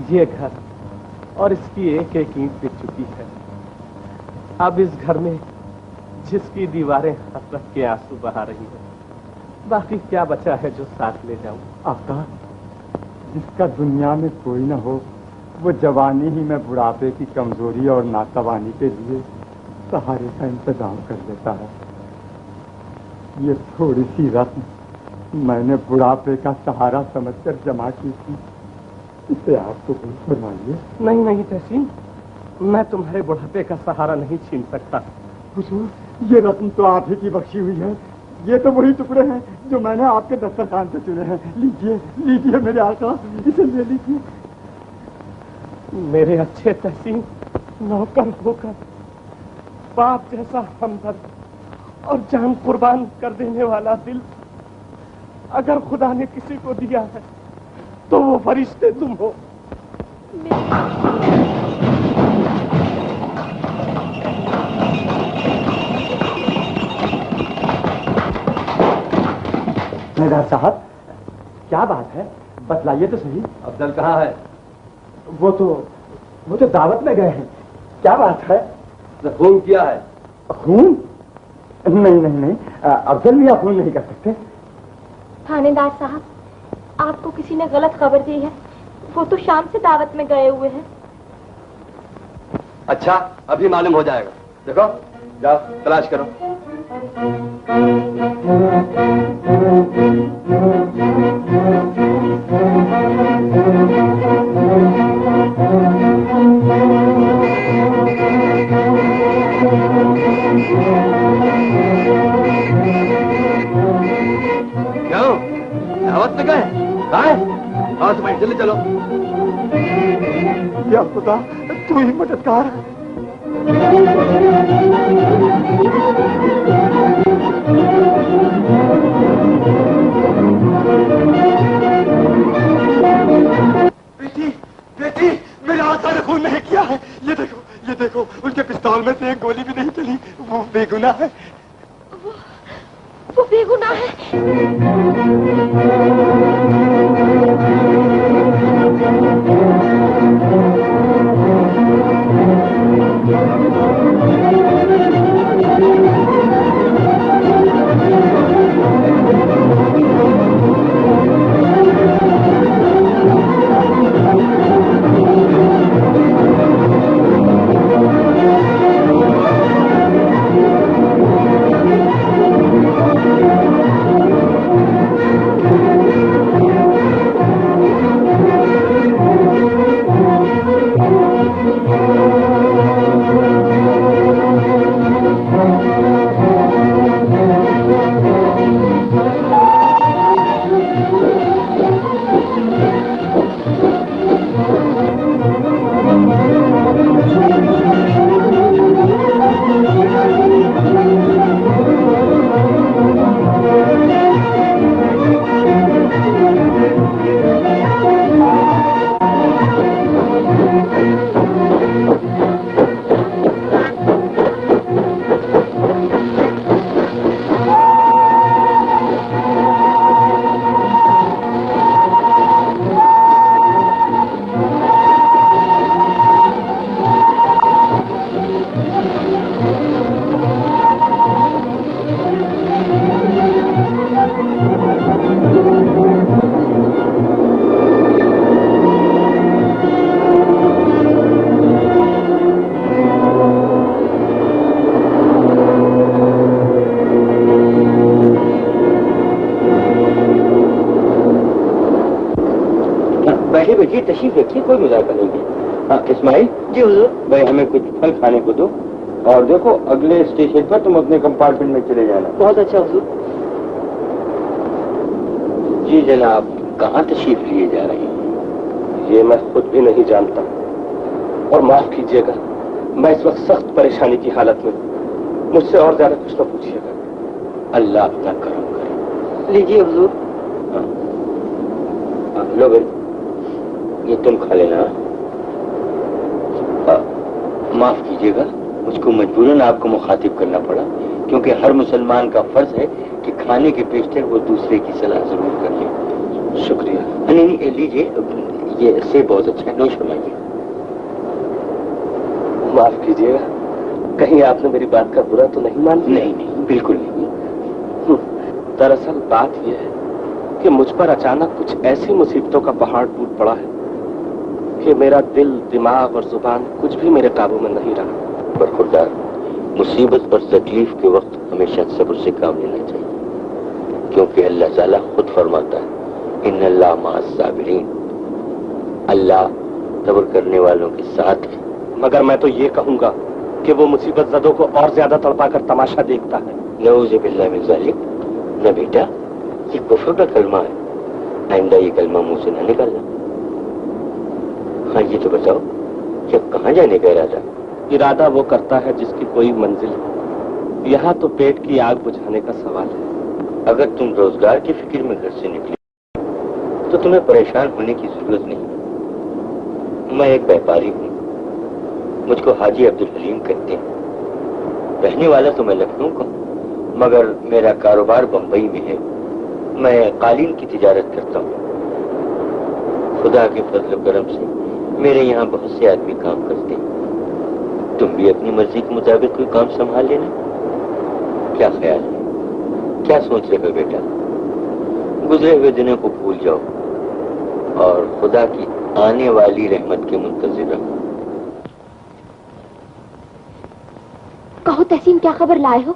ये घर और इसकी एक एक ईंट बिक चुकी है। अब इस घर में जिसकी दीवारें हसरत के आंसू बहा रही है, बाकी क्या बचा है जो साथ ले जाऊं? आका, जिसका दुनिया में कोई न हो, वो जवानी ही में बुढ़ापे की कमजोरी और नातवानी के लिए सहारे का इंतजाम कर लेता है। ये थोड़ी सी रस्म मैंने बुढ़ापे का सहारा समझकर जमा की थी, इसे आप तो फरमाइए। नहीं नहीं तहसीन, मैं तुम्हारे बुढ़ापे का सहारा नहीं छीन सकता। हुजूर, ये रस्म तो आप ही की बख्शी हुई है। ये तो वही टुकड़े हैं जो मैंने आपके दस्तरखान से चुने हैं। लीजिए लीजिए मेरे आका, इसे ले लीजिए। मेरे अच्छे तहसीन, नौकर होकर बाप जैसा हमदर्द और जान कुर्बान कर देने वाला दिल अगर खुदा ने किसी को दिया है तो वो फरिश्ते तुम हो। थानेदार साहब, क्या बात है? बतलाइए तो सही। अफजल कहाँ है? वो तो दावत में गए हैं। क्या बात है? खून किया है? खून? नहीं, अफजल मियां खून नहीं कर सकते। थानेदार साहब, आपको किसी ने गलत खबर दी है। वो तो शाम से दावत में गए हुए हैं। अच्छा, अभी मालूम हो जाएगा। देखो, जाओ तलाश करो। क्यों? दावत में गए? कहाँ है? आओ तुम्हें, जल्दी चलो। या खुदा, तू ही मददगार है। बेटी, मेरे आका ने खून नहीं किया है। ये देखो, उनके पिस्तौल में से एक गोली भी नहीं चली। वो बेगुनाह है। वो बेगुनाह है। बैठिए, तशरीफ रखिए, कोई मुजाहरा नहीं है। हाँ इस्माइल जी हुजूर, भाई हमें कुछ फल खाने को दो। और देखो, अगले स्टेशन पर तुम अपने कंपार्टमेंट में चले जाना। बहुत अच्छा हुजूर। जी जनाब, कहाँ तशरीफ लिए जा रहे हैं? ये मैं खुद भी नहीं जानता, और माफ कीजिएगा, मैं इस वक्त सख्त परेशानी की हालत में हूं। मुझसे और ज्यादा कुछ न पूछिएगा। अल्लाह अपना करम करे। लीजिए हुजूर। लो भाई, ये तुम खा लेना। माफ कीजिएगा, मुझको मजबूरन आपको मुखातिब करना पड़ा, क्योंकि हर मुसलमान का फर्ज है कि खाने के पेशतर वो दूसरे की सलाह जरूर कर ले। शुक्रिया। नहीं, लीजिए, ये सेब बहुत अच्छा है, नोश फरमाइए। माफ कीजिएगा, कहीं आपने मेरी बात का बुरा तो नहीं मान लिया? नहीं, बिल्कुल नहीं। दरअसल बात यह है कि मुझ पर अचानक कुछ ऐसी मुसीबतों का पहाड़ टूट पड़ा है कि मेरा दिल, दिमाग और जुबान कुछ भी मेरे काबू में नहीं रहा। पर खुदा, मुसीबत और तकलीफ के वक्त हमेशा सब्र से काम लेना चाहिए, क्योंकि अल्लाह ताला खुद फरमाता है, इन्नल्लाह मअस साबिरीन, अल्लाह सब्र करने वालों के साथ है। मगर मैं तो ये कहूंगा कि वो मुसीबत ज़दों को और ज्यादा तड़पा कर तमाशा देखता है। नऊज़ बिल्लाह मिन ज़ालिक। न बेटा, ये कुफ्र का कलमा है, आइंदा ये कलमा मुंह से न निकालना। हाँ ये तो बताओ, क्या कहाँ जाने का इरादा? इरादा वो करता है जिसकी कोई मंजिल हो। यहाँ तो पेट की आग बुझाने का सवाल है। अगर तुम रोजगार की फिक्र में घर से निकले तो तुम्हें परेशान होने की जरूरत नहीं। मैं एक व्यापारी हूँ, मुझको हाजी अब्दुल हलीम कहते हैं। रहने वाला तो मैं लखनऊ का, मगर मेरा कारोबार बंबई में है। मैं कालीन की तिजारत करता हूँ। खुदा के फजल करम से मेरे यहाँ बहुत से आदमी काम करते हैं। तुम भी अपनी मर्जी के मुताबिक कोई काम संभाल लेना। क्या ख्याल है? क्या सोच रहे हो बेटा? गुजरे हुए दिनों को भूल जाओ और खुदा की आने वाली रहमत के मुंतजिर रहो। कहो तहसीन, क्या खबर लाए हो?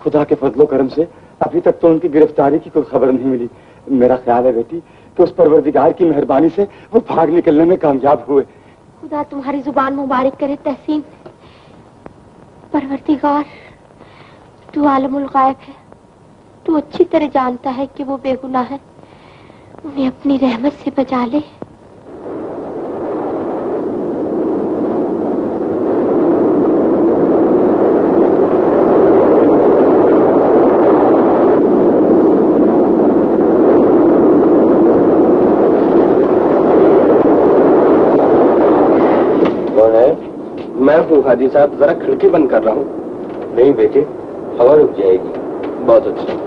खुदा के फजलो करम से अभी तक तो उनकी गिरफ्तारी की कोई खबर नहीं मिली। मेरा ख्याल है बेटी कि उस परवरदिगार की मेहरबानी से वो भाग निकलने में कामयाब हुए। खुदा तुम्हारी जुबान मुबारक करे तहसीन। परवरदिगार, तू आलमुल गायब है। तू अच्छी तरह जानता है कि वो बेगुनाह है। उन्हें अपनी रहमत से बचा ले। मैं हूँ हाजी साहब, जरा खिड़की बंद कर रहा हूँ। नहीं बेटे, हवा रुक जाएगी। बहुत अच्छा।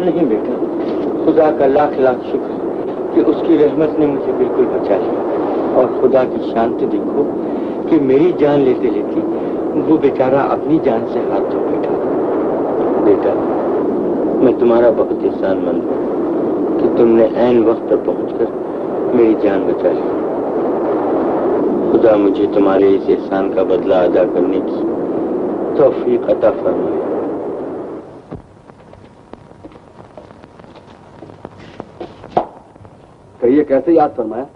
नहीं बेटा, खुदा का लाख लाख शुक्र कि उसकी रहमत ने मुझे बिल्कुल बचा लिया। और खुदा की शांति देखो कि मेरी जान लेते लेते वो बेचारा अपनी जान से हाथ धो बैठा। बेटा, मैं तुम्हारा बहुत एहसानमंद हूँ कि तुमने ऐन वक्त पर पहुंचकर मेरी जान बचा ली। खुदा मुझे तुम्हारे इस एहसान का बदला अदा करने की तौफीक अता फरमाए। कहिए, कैसे याद फरमाया?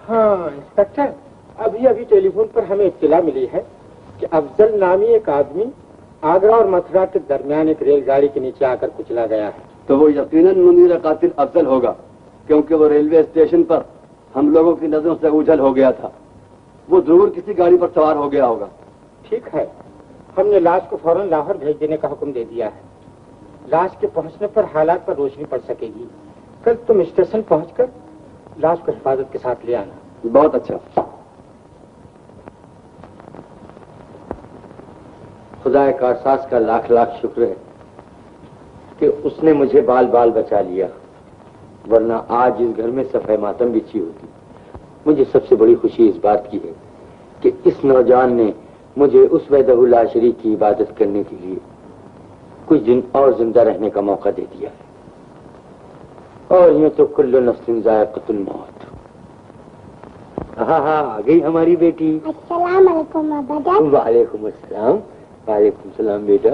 हाँ इंस्पेक्टर, अभी अभी टेलीफोन पर हमें इत्तला मिली है कि अफजल नामी एक आदमी आगरा और मथुरा के दरमियान एक रेलगाड़ी के नीचे आकर कुचला गया है। तो वो यकीनन मुनीर कातिल अफजल होगा, क्योंकि वो रेलवे स्टेशन पर हम लोगों की नजरों से ओझल हो गया था। वो जरूर किसी गाड़ी पर सवार हो गया होगा। ठीक है, हमने लाश को फौरन लाहौर भेज देने का हुक्म दे दिया है। लाश के पहुंचने पर हालात पर रोशनी पड़ सकेगी। कल तुम स्टेशन पहुंचकर लाश को हिफाजत के साथ ले आना। बहुत अच्छा। खुदा कारसाज का लाख लाख शुक्र है कि उसने मुझे बाल बाल बचा लिया, वरना आज इस घर में सफाई मातम बिछी होती। मुझे सबसे बड़ी खुशी इस बात की है कि इस नौजवान ने मुझे उस वहदहुल ला शरीक की इबादत करने के लिए कुछ दिन और जिंदा रहने का मौका दे दिया है। और यूं तो कुल्लु नफ्सिन ज़ायक़तुल मौत। हाँ हाँ, आ गई हमारी बेटी। अस्सलाम वालेकुम अब्बा जान। वालेकुम अस्सलाम। वालेकुम सलाम बेटा।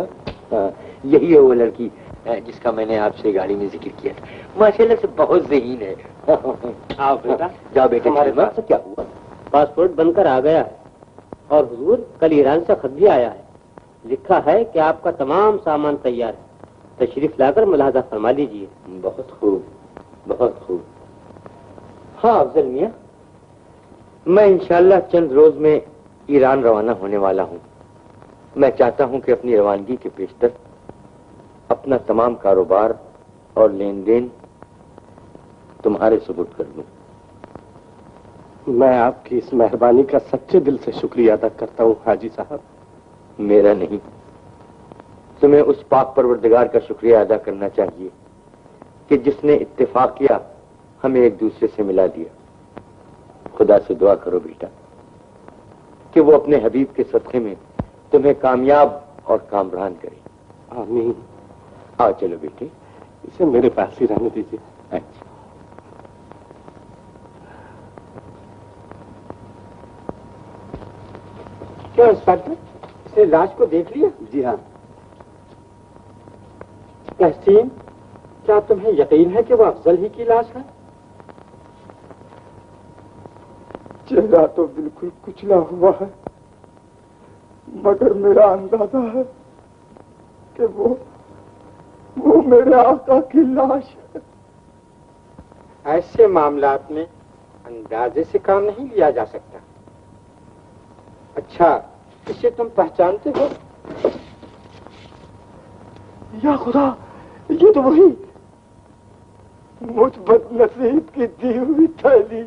हाँ, यही है वो लड़की जिसका मैंने आपसे गाड़ी में जिक्र किया था। माशाल्लाह से बहुत ज़हीन है। आओ बेटा। जाओ बेटे। हमारे पास क्या हुआ? पासपोर्ट बनकर आ गया है और हुजूर कल ईरान से खत भी आया है। लिखा है कि आपका तमाम सामान तैयार है, तशरीफ लाकर मुलाहजा फरमा लीजिए। बहुत खूब, बहुत खूब। हाँ अफजल मियाँ, मैं इंशाल्लाह चंद रोज में ईरान रवाना होने वाला हूँ। मैं चाहता हूँ कि अपनी रवानगी के पेशतर अपना तमाम कारोबार और लेन देन तुम्हारे सुपुर्द कर दूं। मैं आपकी इस मेहरबानी का सच्चे दिल से शुक्रिया अदा करता हूँ हाजी साहब। मेरा नहीं, तुम्हें उस पाक परवरदिगार का शुक्रिया अदा करना चाहिए कि जिसने इत्तेफाक किया हमें एक दूसरे से मिला दिया। खुदा से दुआ करो बेटा कि वो अपने हबीब के सदक़े में तुम्हें कामयाब और कामरान करे। आमीन। आओ चलो बेटे, इसे मेरे पास ही रहने दीजिए। अच्छा। क्यों इंस्पेक्टर, इसने लाश को देख लिया? जी हाँ। तहसीन, क्या तुम्हें यकीन है कि वो अफजल ही की लाश है? चेहरा तो बिल्कुल कुचला हुआ है, मगर मेरा अंदाजा है कि वो मेरे आका की लाश है। ऐसे मामलात में अंदाजे से काम नहीं लिया जा सकता। अच्छा, इसे तुम पहचानते हो? या खुदा, ये तो वही मुझ बदनसीब की दी हुई थैली।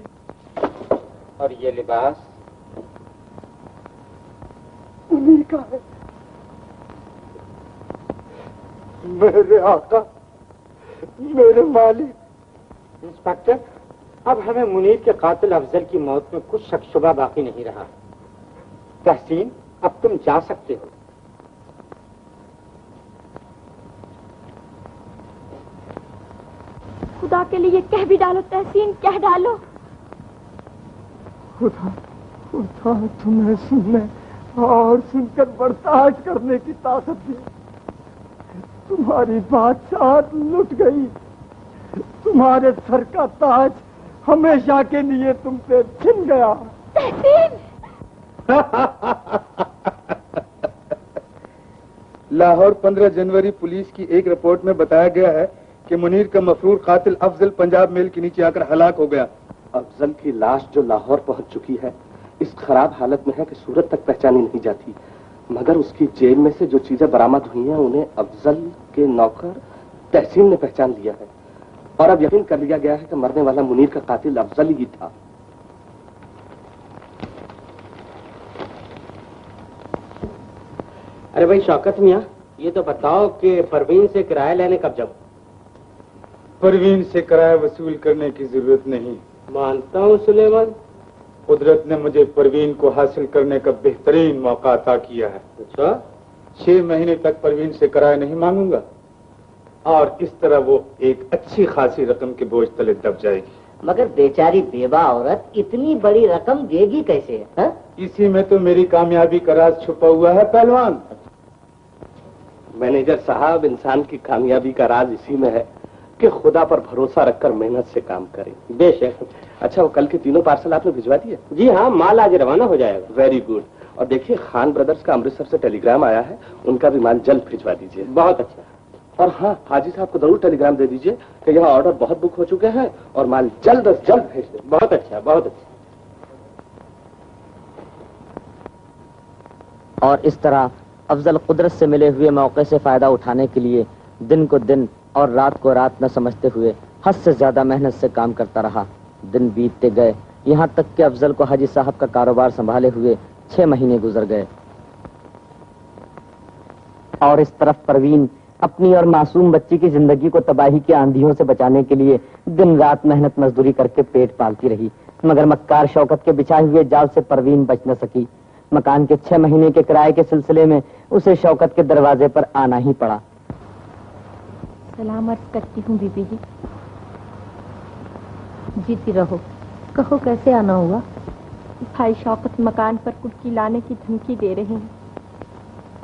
और ये लिबास उन्हीं का है। मेरे आका, मेरे मालिक। इंस्पेक्टर, अब हमें मुनीर के कातिल अफजल की मौत में कुछ शक शुबा बाकी नहीं रहा। तहसीन, अब तुम जा सकते हो। खुदा के लिए कह भी डालो तहसीन, कह डालो। खुदा, खुदा तुम्हें सुनने और सुनकर बर्दाश्त करने की ताकत दी। तुम्हारी बादशाहत लुट गई। तुम्हारे सर का ताज हमेशा के लिए तुमसे छिन गया। तहसीन! लाहौर 15 जनवरी पुलिस की एक रिपोर्ट में बताया गया है कि मुनीर का मफरूर कातिल अफजल पंजाब मेल के नीचे आकर हलाक हो गया। अफजल की लाश जो लाहौर पहुंच चुकी है, इस खराब हालत में है कि सूरत तक पहचानी नहीं जाती, मगर उसकी जेब में से जो चीजें बरामद हुई हैं उन्हें अफजल के नौकर तहसीन ने पहचान लिया है और अब यकीन कर लिया गया है कि मरने वाला मुनीर का कातिल अफजल ही था। अरे भाई शौकत मियाँ, ये तो बताओ कि परवीन से किराया लेने कब जाऊं? परवीन से किराया वसूल करने की जरूरत नहीं। मानता हूँ सुलेमान। कुदरत ने मुझे परवीन को हासिल करने का बेहतरीन मौका अता किया है। अच्छा? 6 महीने तक परवीन से किराया नहीं मांगूंगा और इस तरह वो एक अच्छी खासी रकम के बोझ तले दब जाएगी। मगर बेचारी बेवा औरत इतनी बड़ी रकम देगी कैसे है? इसी में तो मेरी कामयाबी का राज छुपा हुआ है पहलवान। मैनेजर साहब, इंसान की कामयाबी का राज इसी में है कि खुदा पर भरोसा रखकर मेहनत से काम करें। बेशक। अच्छा, वो कल के तीनों पार्सल आपने भिजवा दिए? जी हाँ, माल आज रवाना हो जाएगा। Very good. और देखिए, खान ब्रदर्स का अमृतसर से टेलीग्राम आया है, उनका भी माल जल्द भिजवा दीजिए। बहुत अच्छा। और हाँ, हाजी साहब को जरूर टेलीग्राम दे दीजिए कि यहाँ ऑर्डर बहुत बुक हो चुके हैं और माल जल्द अज जल्द भेज दें। बहुत अच्छा, बहुत अच्छा। और इस तरह अफजल कुदरत से मिले हुए मौके से फायदा उठाने के लिए दिन को दिन और रात को रात न समझते हुए हद से ज्यादा मेहनत से काम करता रहा। दिन बीतते गए, यहाँ तक कि अफजल को हाजी साहब का कारोबार संभाले हुए 6 महीने गुजर गए और इस तरफ परवीन अपनी और मासूम बच्ची की जिंदगी को तबाही की आंधियों से बचाने के लिए दिन रात मेहनत मजदूरी करके पेट पालती रही, मगर मक्कार शौकत के बिछाए हुए जाल से परवीन बच न सकी। मकान के 6 महीने के किराए के सिलसिले में उसे शौकत के दरवाजे पर आना ही पड़ा। सलाम अर्ज करती हूँ बीबी जी। जीती रहो। कहो कैसे आना हुआ? भाई शौकत मकान पर कुर्की लाने की धमकी दे रहे हैं।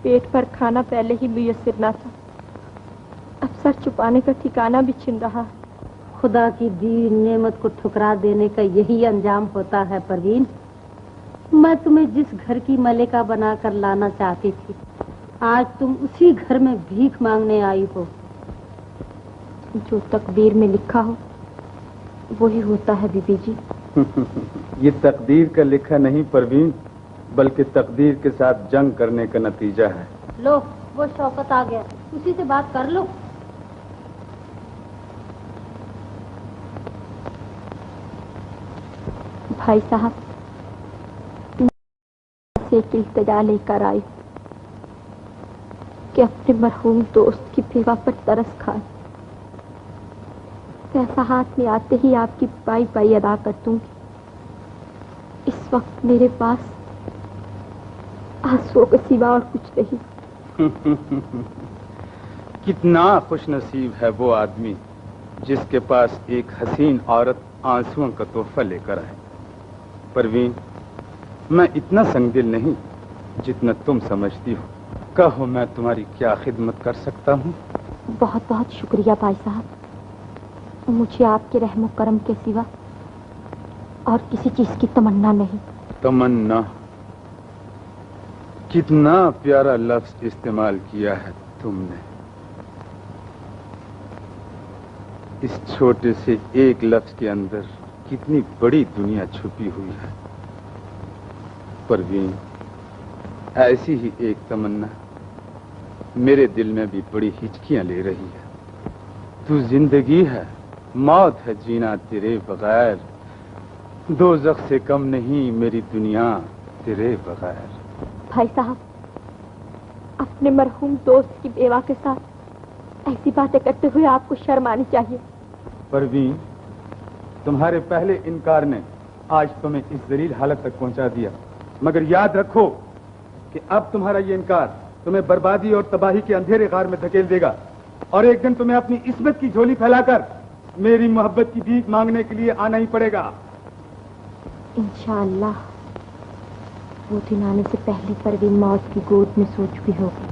पेट पर खाना पहले ही मुयस्सर न था, अब सर छुपाने का ठिकाना भी छिन रहा है। खुदा की दी नेमत को ठुकरा देने का यही अंजाम होता है परवीन। मैं तुम्हें जिस घर की मलिका बनाकर लाना चाहती थी, आज तुम उसी घर में भीख मांगने आई हो। जो तकदीर में लिखा हो वही होता है बीबी जी। ये तकदीर का लिखा नहीं परवीन, बल्कि तकदीर के साथ जंग करने का नतीजा है। लो वो शौकत आ गया, उसी से बात कर लो। भाई साहब, से एक इल्तिजा लेकर आई कि अपने मरहूम दोस्त की बेवा पर तरस खाए। पैसा हाथ में आते ही आपकी पाई पाई अदा कर दूंगी। इस वक्त मेरे पास आंसुओं के सिवा और कुछ नहीं। कितना खुशनसीब है वो आदमी जिसके पास एक हसीन औरत आंसुओं का तोहफा लेकर आए। परवीन, मैं इतना संगदिल नहीं जितना तुम समझती हो। कहो मैं तुम्हारी क्या खिदमत कर सकता हूँ? बहुत बहुत शुक्रिया भाई साहब। मुझे आपके रहमो करम के सिवा और किसी चीज की तमन्ना नहीं। तमन्ना? कितना प्यारा लफ्ज इस्तेमाल किया है तुमने। इस छोटे से एक लफ्ज के अंदर कितनी बड़ी दुनिया छुपी हुई है। परवीन, ऐसी ही एक तमन्ना मेरे दिल में भी बड़ी हिचकियां ले रही है। तू जिंदगी है, मौत है जीना तेरे बगैर। दोज़ख से कम नहीं मेरी दुनिया तेरे बगैर। भाई साहब, अपने मरहूम दोस्त की बेवा के साथ ऐसी बातें करते हुए आपको शर्म आनी चाहिए। परवीन, तुम्हारे पहले इनकार ने आज तुम्हें इस जलील हालत तक पहुंचा दिया, मगर याद रखो कि अब तुम्हारा ये इनकार तुम्हें बर्बादी और तबाही के अंधेरे गार में धकेल देगा और एक दिन तुम्हें अपनी इस्मत की झोली फैलाकर मेरी मोहब्बत की भीख मांगने के लिए आना ही पड़ेगा। इंशाअल्लाह वो दिन आने से पहले परवीन मौत की गोद में सो चुकी होगी।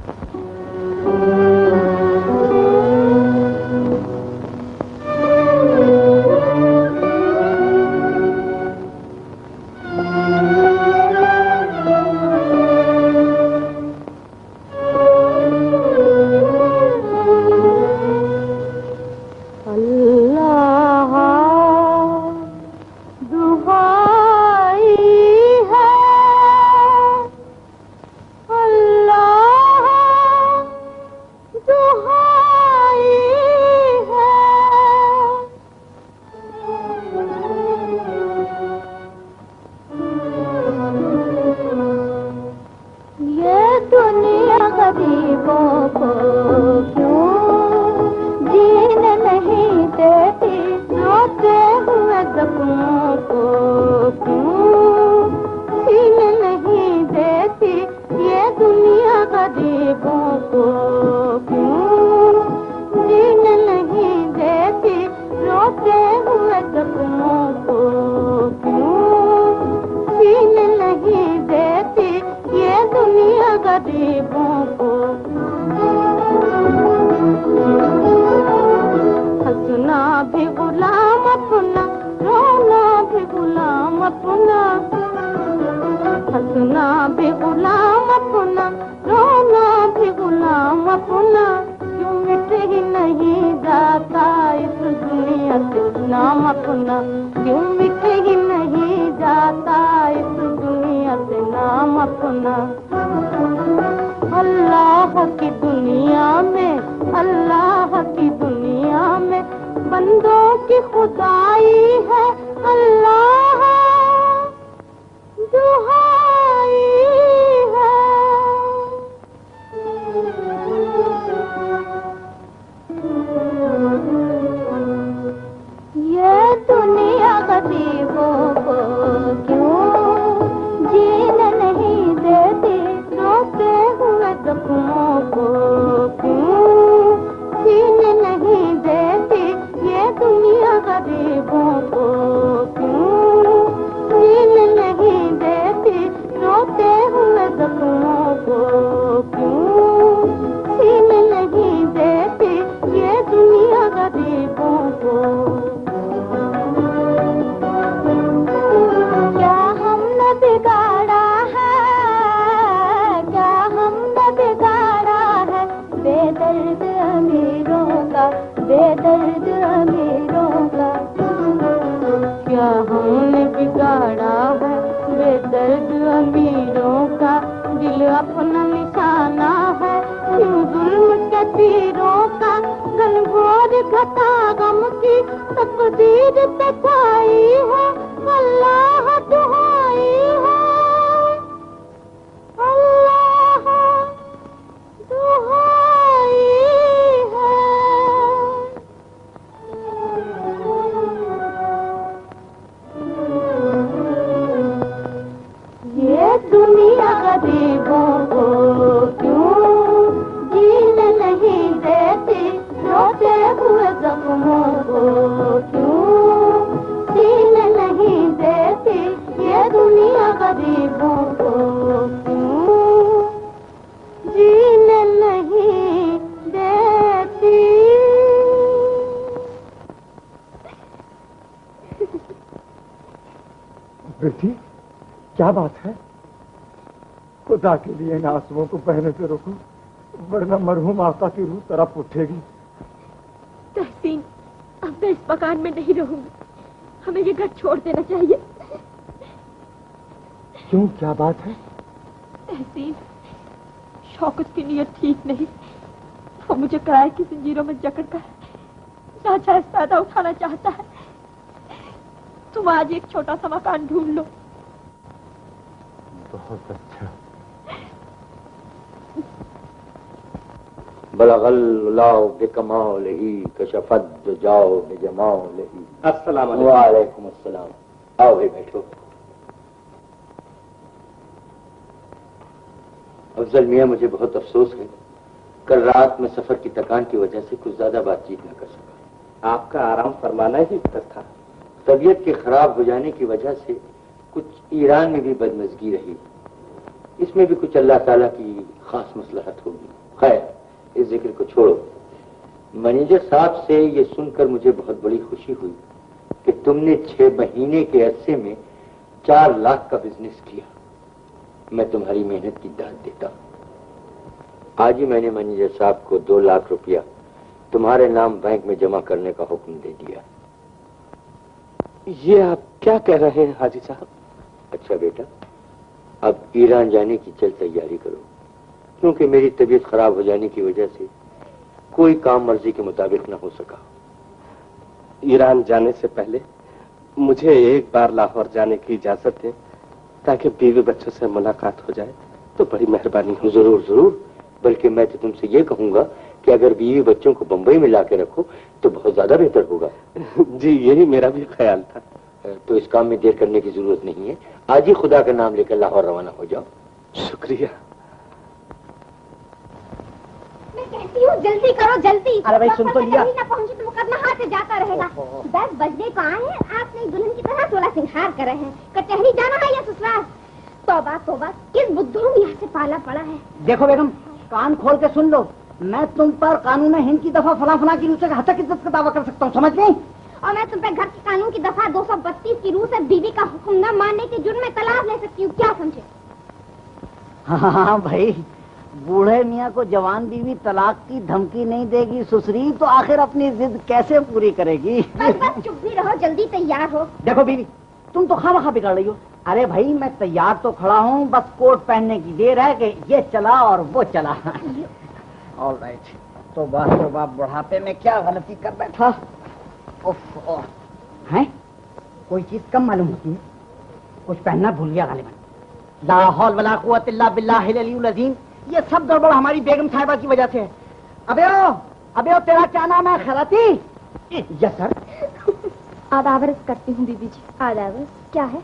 बेदर्द अमीरों का क्या हमने बेटी, क्या बात है? खुदा के लिए इन आंसुओं को बहने से रोको, वरना मरहूम आका की रूह तरफ उठेगी। तहसीन, अब मैं इस मकान में नहीं रहूंगी, हमें ये घर छोड़ देना चाहिए। क्यों, क्या बात है? तहसीन, शौकत की नीयत ठीक नहीं। वो मुझे किराए की जंजीरों में जकड़कर नाजायज फायदा उठाना चाहता है। तुम आज एक छोटा सा मकान ढूंढ लो। बहुत अच्छा। बलगल्लाहु बिकमालिही कशफत जाओ बिजमालिही। अस्सलाम वालेकुम। वालेकुम अस्सलाम। आओ भाई बैठो। अफजल मियाँ, मुझे बहुत अफसोस है, कल रात में सफर की थकान की वजह से कुछ ज्यादा बातचीत न कर सका। आपका आराम फरमाना ही बेहतर था। तबीयत के खराब हो जाने की वजह से कुछ ईरान में भी बदमजगी रही, इसमें भी कुछ अल्लाह ताला की खास मसलहत होगी। खैर, इस जिक्र को छोड़ो। मैनेजर साहब से ये सुनकर मुझे बहुत बड़ी खुशी हुई कि तुमने 6 महीने के अरसे में 4 लाख का बिजनेस किया। मैं तुम्हारी मेहनत की दाद देता हूं। आज ही मैंने मैनेजर साहब को 2 लाख रुपया तुम्हारे नाम बैंक में जमा करने का हुक्म दे दिया। ये आप क्या कह रहे हैं हाजी साहब? अच्छा बेटा, अब ईरान जाने की जल्द तैयारी करो, क्योंकि मेरी तबीयत खराब हो जाने की वजह से कोई काम मर्जी के मुताबिक न हो सका। ईरान जाने से पहले मुझे एक बार लाहौर जाने की इजाजत दें, ताकि बीवी बच्चों से मुलाकात हो जाए तो बड़ी मेहरबानी हो। जरूर जरूर, बल्कि मैं तो तुमसे ये कहूंगा कि अगर बीवी बच्चों को बंबई में ला के रखो तो बहुत ज्यादा बेहतर होगा। जी, यही मेरा भी ख्याल था। तो इस काम में देर करने की जरूरत नहीं है, आज ही खुदा का नाम लेकर लाहौर रवाना हो जाओ। शुक्रिया। मैं कहती हूँ जल्दी करो, जल्दी। अरे भाई, सुन तो लिया। ना पहुंचे तो मुकदमा हाथ से जाता रहेगा। 10 बजने को आए हैं, आपने दुल्हन की तरह 16 सिंगार करे हैं। कचहरी जाना है या ससुराल? तौबा तौबा, किस बुद्धू यहाँ से पाला पड़ा है। देखो बेगम, कान खोल के सुन लो, मैं तुम पर कानून हिंद की दफा फला फला की रूह से हत्या की इज्जत का दावा कर सकता हूँ, समझ गई? और मैं तुम पे घर के कानून की दफा 232 की रूह से बीवी का हुक्म न मानने के जुर्म में तलाक ले सकती हूँ, क्या समझे? हाँ भाई, बूढ़े मियाँ को जवान बीवी तलाक की धमकी नहीं देगी सुसरी तो आखिर अपनी जिद कैसे पूरी करेगी? बस चुप भी रहो, जल्दी तैयार हो। देखो बीवी, तुम तो खामखा बिगड़ रही हो। अरे भाई, मैं तैयार तो खड़ा हूँ, बस कोट पहनने की देर है कि ये चला और वो चला। All right. तो बात बुढ़ापे में क्या गलती कर बैठा। उफ, हैं? कोई चीज कम मालूम होती है, कुछ पहनना भूल गया गालिबन। ला हौल वला कुव्वत इल्ला बिल्लाहिल अलीयुल अज़ीम। ये सब गड़बड़ हमारी बेगम साहिबा की वजह से है। अबे ओ तेरा क्या नाम है? खैराती? Yes sir. आदावरस करती हूँ बीबी जी। आदावरस क्या है?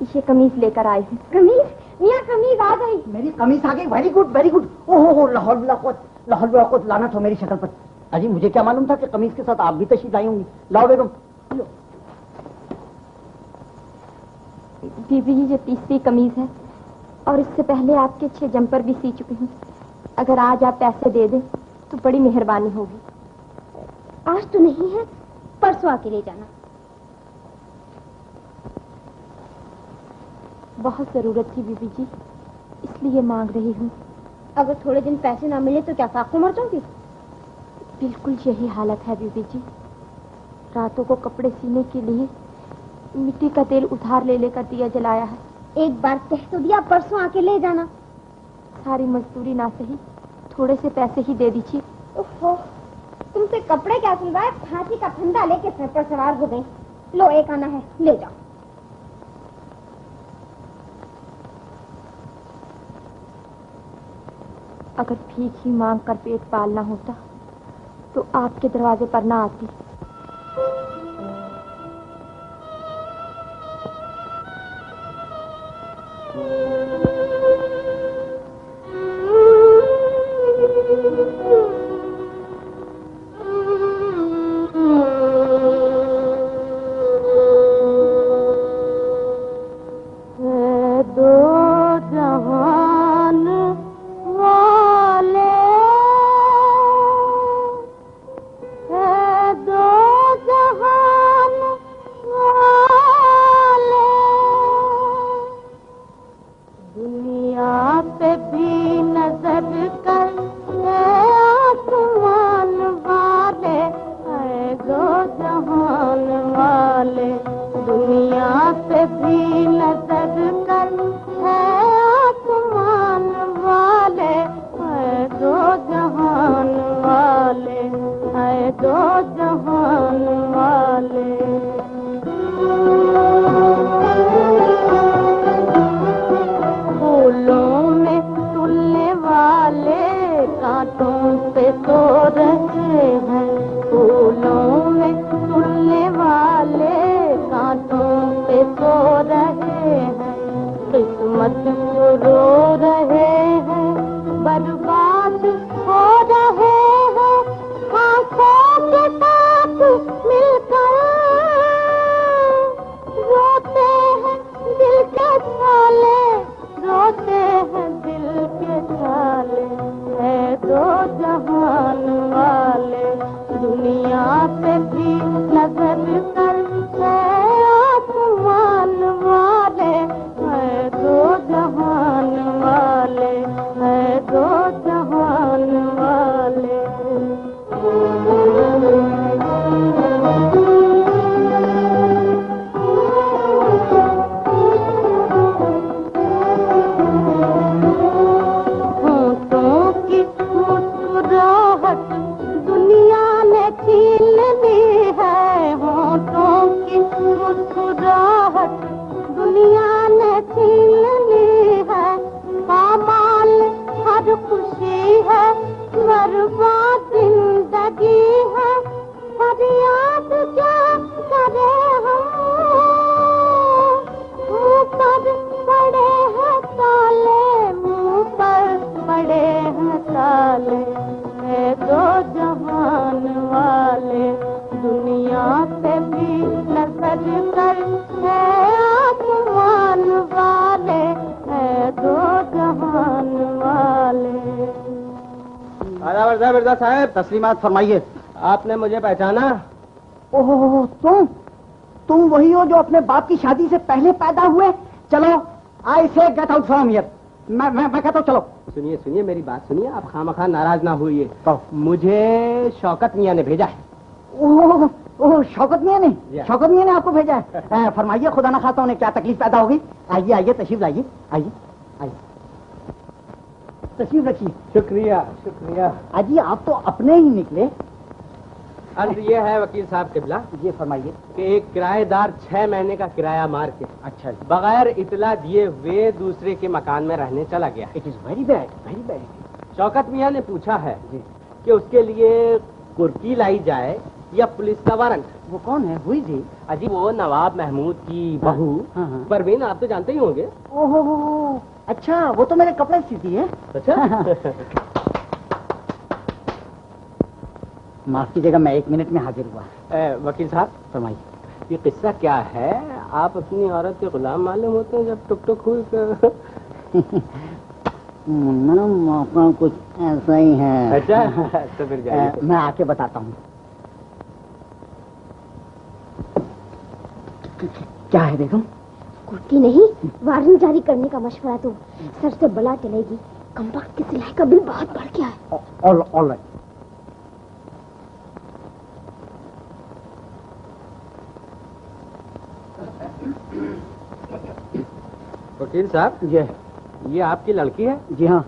ये कमीज लेकर आई हूँ। कमीज? मियाँ कमीज आ गई। मेरी कमीज आ गई, वेरी गुड वेरी गुड। ओहो, लाहौल वला कुव्वत, लानत हो मेरी शक्ल पर। अजी, मुझे क्या मालूम था कि कमीज के साथ आप भी तशरीफ लाई होंगी। लाओ बेगम। बीबी जी, ये 3री कमीज है और इससे पहले आपके 6 जंपर भी सी चुकी हूँ। अगर आज आप पैसे दे दें तो बड़ी मेहरबानी होगी। आज तो नहीं है, परसों आके ले जाना। बहुत जरूरत थी बीबी जी, इसलिए मांग रही हूँ। अगर थोड़े दिन पैसे ना मिले तो क्या फाकू मर जाओगी? बिल्कुल यही हालत है बीबी जी। रातों को कपड़े सीने के लिए मिट्टी का तेल उधार ले लेकर दिया जलाया है। एक बार कह तो दिया, परसों आके ले जाना। सारी मजदूरी ना सही, थोड़े से पैसे ही दे दीजिए। ओहो, तुमसे कपड़े क्या सिलवाए, फांसी का फंदा लेके सर पर सवार हो गई। लो, एक आना है, ले जाओ। अगर भीख ही मांग कर पेट पालना होता तो आपके दरवाजे पर ना आती। दो खुशी है, बर्बाद जिंदगी है, फरियाद क्या करे हम, मुंह पर पड़े हैं ताले, मुंह पर पड़े हैं ताले, है दो जहान वाले, दुनिया से भी नजर कर, है आसमान वाले, है दो जहान वाले। आला मिर्जा साहब, तस्लीमात फरमाइए। आपने मुझे पहचाना? ओहो, तुम वही हो जो अपने बाप की शादी से पहले पैदा हुए? चलो, आई से गेट आउट फ्रॉम हियर। मैं कहता हूँ चलो। सुनिए मेरी बात सुनिए, आप खामखा नाराज ना होइए। मुझे शौकत मियाँ ने भेजा है। ओह, शौकत मियाँ ने आपको भेजा है? फरमाइए, खुदा ना खाता उन्हें क्या तकलीफ पैदा होगी। आइए तशरीफ लाइए, आइए तशरीफ रखिए। शुक्रिया। अजी आप तो अपने ही निकले। अर्ज ये है वकील साहब किबला, ये फरमाइए कि एक किराएदार 6 महीने का किराया मार के अच्छा बगैर इतला दिए हुए दूसरे के मकान में रहने चला गया। It is very bad. Shaukat मियाँ ने पूछा है कि उसके लिए कुर्की लाई जाए या पुलिस का वारंट। वो कौन है? हुई जी? अजी वो नवाब महमूद की बहू परवीन, आप तो जानते ही होंगे। ओहो, अच्छा, वो तो मेरे कपड़े सीती है। अच्छा। माफ कीजिएगा, मैं 1 मिनट में हाजिर हुआ। वकील साहब फरमाइए, ये किस्सा क्या है? आप अपनी औरत के गुलाम मालूम होते हैं जब टुक हुई। मुन्ना, मौका कुछ ऐसा ही है। अच्छा, तो फिर जाइए। मैं आके बताता हूँ। क्या है बेगम? कुर्ती नहीं, वारंट जारी करने का मशवरा दो। सर से बला चलेगी। कमबख्त की सिलाई का बिल बहुत बढ़ गया है। All right. वकील साहब, ये आपकी लड़की है? जी हाँ।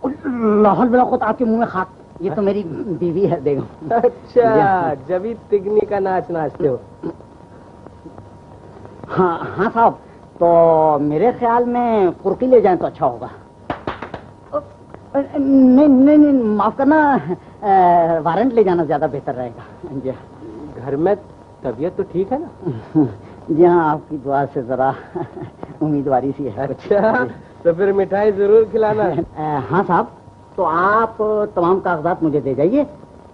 लाहौल बिला खुद आपके मुंह में खाक। ये तो मेरी बीवी है बेगम। अच्छा, जबी तिगनी का नाच नाचते हो। हाँ साहब, तो मेरे ख्याल में कुर्की ले जाएं तो अच्छा होगा। नहीं, माफ करना, वारंट ले जाना ज्यादा बेहतर रहेगा। जी, घर में तबीयत तो ठीक है ना? जी हाँ, आपकी दुआ से जरा उम्मीदवारी सी है। अच्छा, तो फिर मिठाई जरूर खिलाना। हाँ साहब, तो आप तमाम कागजात मुझे दे जाइए।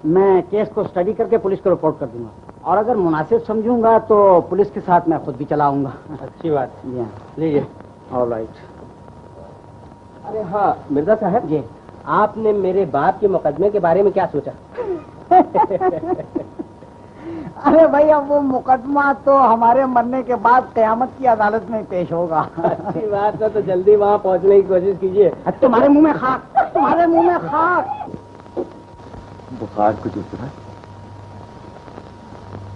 मैं केस को स्टडी करके पुलिस को रिपोर्ट कर दूंगा, और अगर मुनासिब समझूंगा तो पुलिस के साथ मैं खुद भी चलाऊंगा। अच्छी बात। जी हाँ, लीजिए। All right. अरे हाँ मिर्जा साहब जी, आपने मेरे बाप के मुकदमे के बारे में क्या सोचा? अरे भाई, अब वो मुकदमा तो हमारे मरने के बाद कयामत की अदालत में पेश होगा। अच्छी बात है, तो जल्दी वहाँ पहुँचने की कोशिश कीजिए। तुम्हारे मुंह में खाक, तुम्हारे मुंह में खाक। बुखार कुछ उतरा?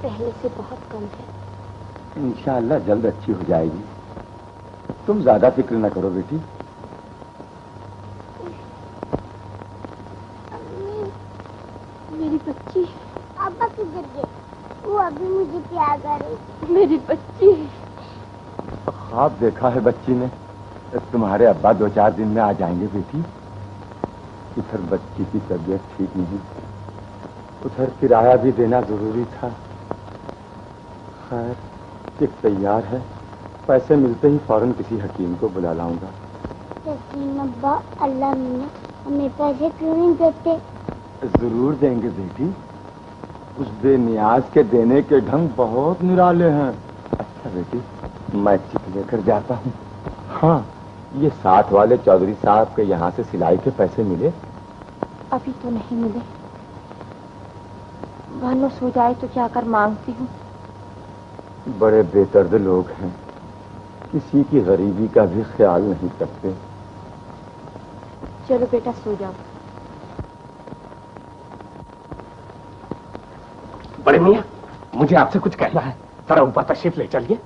पहले से बहुत कम है। इंशाअल्लाह जल्द अच्छी हो जाएगी। तुम ज्यादा फिक्र न करो बेटी। मेरी बच्ची। पापा किधर गए? वो अभी मुझे प्यार करे। मेरी बच्ची। ख्वाब देखा है बच्ची ने, तुम्हारे अब्बा 2-4 दिन में आ जाएंगे बेटी। इधर बच्ची की तबीयत ठीक नहीं, उधर किराया भी देना जरूरी था। खैर, एक तैयार है, पैसे मिलते ही फौरन किसी हकीम को बुला लाऊंगा। अब्बा, अल्लाह मियां हमें पैसे क्यों नहीं देते? जरूर देंगे बेटी, उस बेनियाज के देने के ढंग बहुत निराले हैं। अच्छा बेटी, मैं चिट लेकर जाता हूँ। हाँ, ये साथ वाले चौधरी साहब के यहाँ से सिलाई के पैसे मिले? अभी तो नहीं मिले। मानो सो जाए तो क्या कर मांगती हूँ। बड़े बेदर्द लोग हैं, किसी की गरीबी का भी ख्याल नहीं करते। चलो बेटा सो जाओ। बड़े मियाँ, मुझे आपसे कुछ कहना है, जरा ऊपर तशरीफ ले चलिए।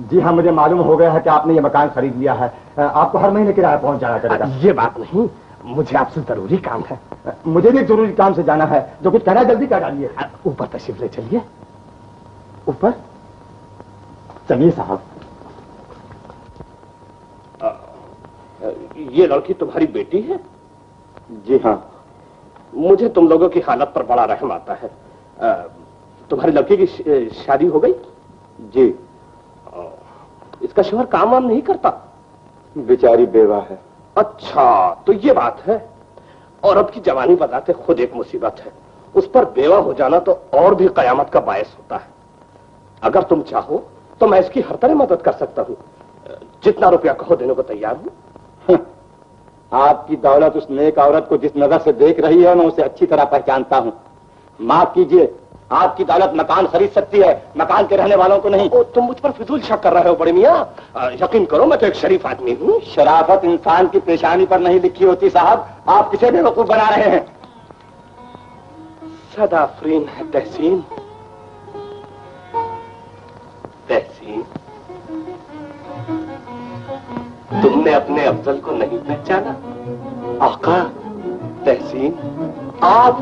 जी हाँ, मुझे मालूम हो गया है कि आपने ये मकान खरीद लिया है। आपको हर महीने किराया पहुंच जाया करेगा। ये बात नहीं, मुझे आपसे जरूरी काम है। मुझे भी एक जरूरी काम से जाना है, जो कुछ कहना है जल्दी कह डालिए। ऊपर तशरीफ ले चलिए। ऊपर? चलिए साहब। ये लड़की तुम्हारी बेटी है? जी हाँ। मुझे तुम लोगों की हालत पर बड़ा रहम आता है। तुम्हारी लड़की की शादी हो गई? जी। इसका शोहर काम वाम नहीं करता? बेचारी बेवा है। अच्छा, तो ये बात है। और अब की जवानी बताते खुद एक मुसीबत है, उस पर बेवा हो जाना तो और भी कयामत का बायस होता है। अगर तुम चाहो तो मैं इसकी हर तरह मदद कर सकता हूँ। जितना रुपया कहो देने को तैयार हूँ। आपकी दौलत उस नेक औरत को जिस नजर से देख रही है मैं उसे अच्छी तरह पहचानता हूँ। माफ कीजिए, आपकी दौलत मकान खरीद सकती है, मकान के रहने वालों को नहीं। तुम मुझ पर फिजूल शक कर रहे हो बड़े मियाँ। यकीन करो मैं तो एक शरीफ आदमी हूँ। शराफत इंसान की पेशानी पर नहीं लिखी होती साहब, आप किसे बेवकूफ बना रहे हैं। सदाफरीन है तहसीन। तहसीन, तुमने अपने अफजल को नहीं पहचाना? आका तहसीन, आप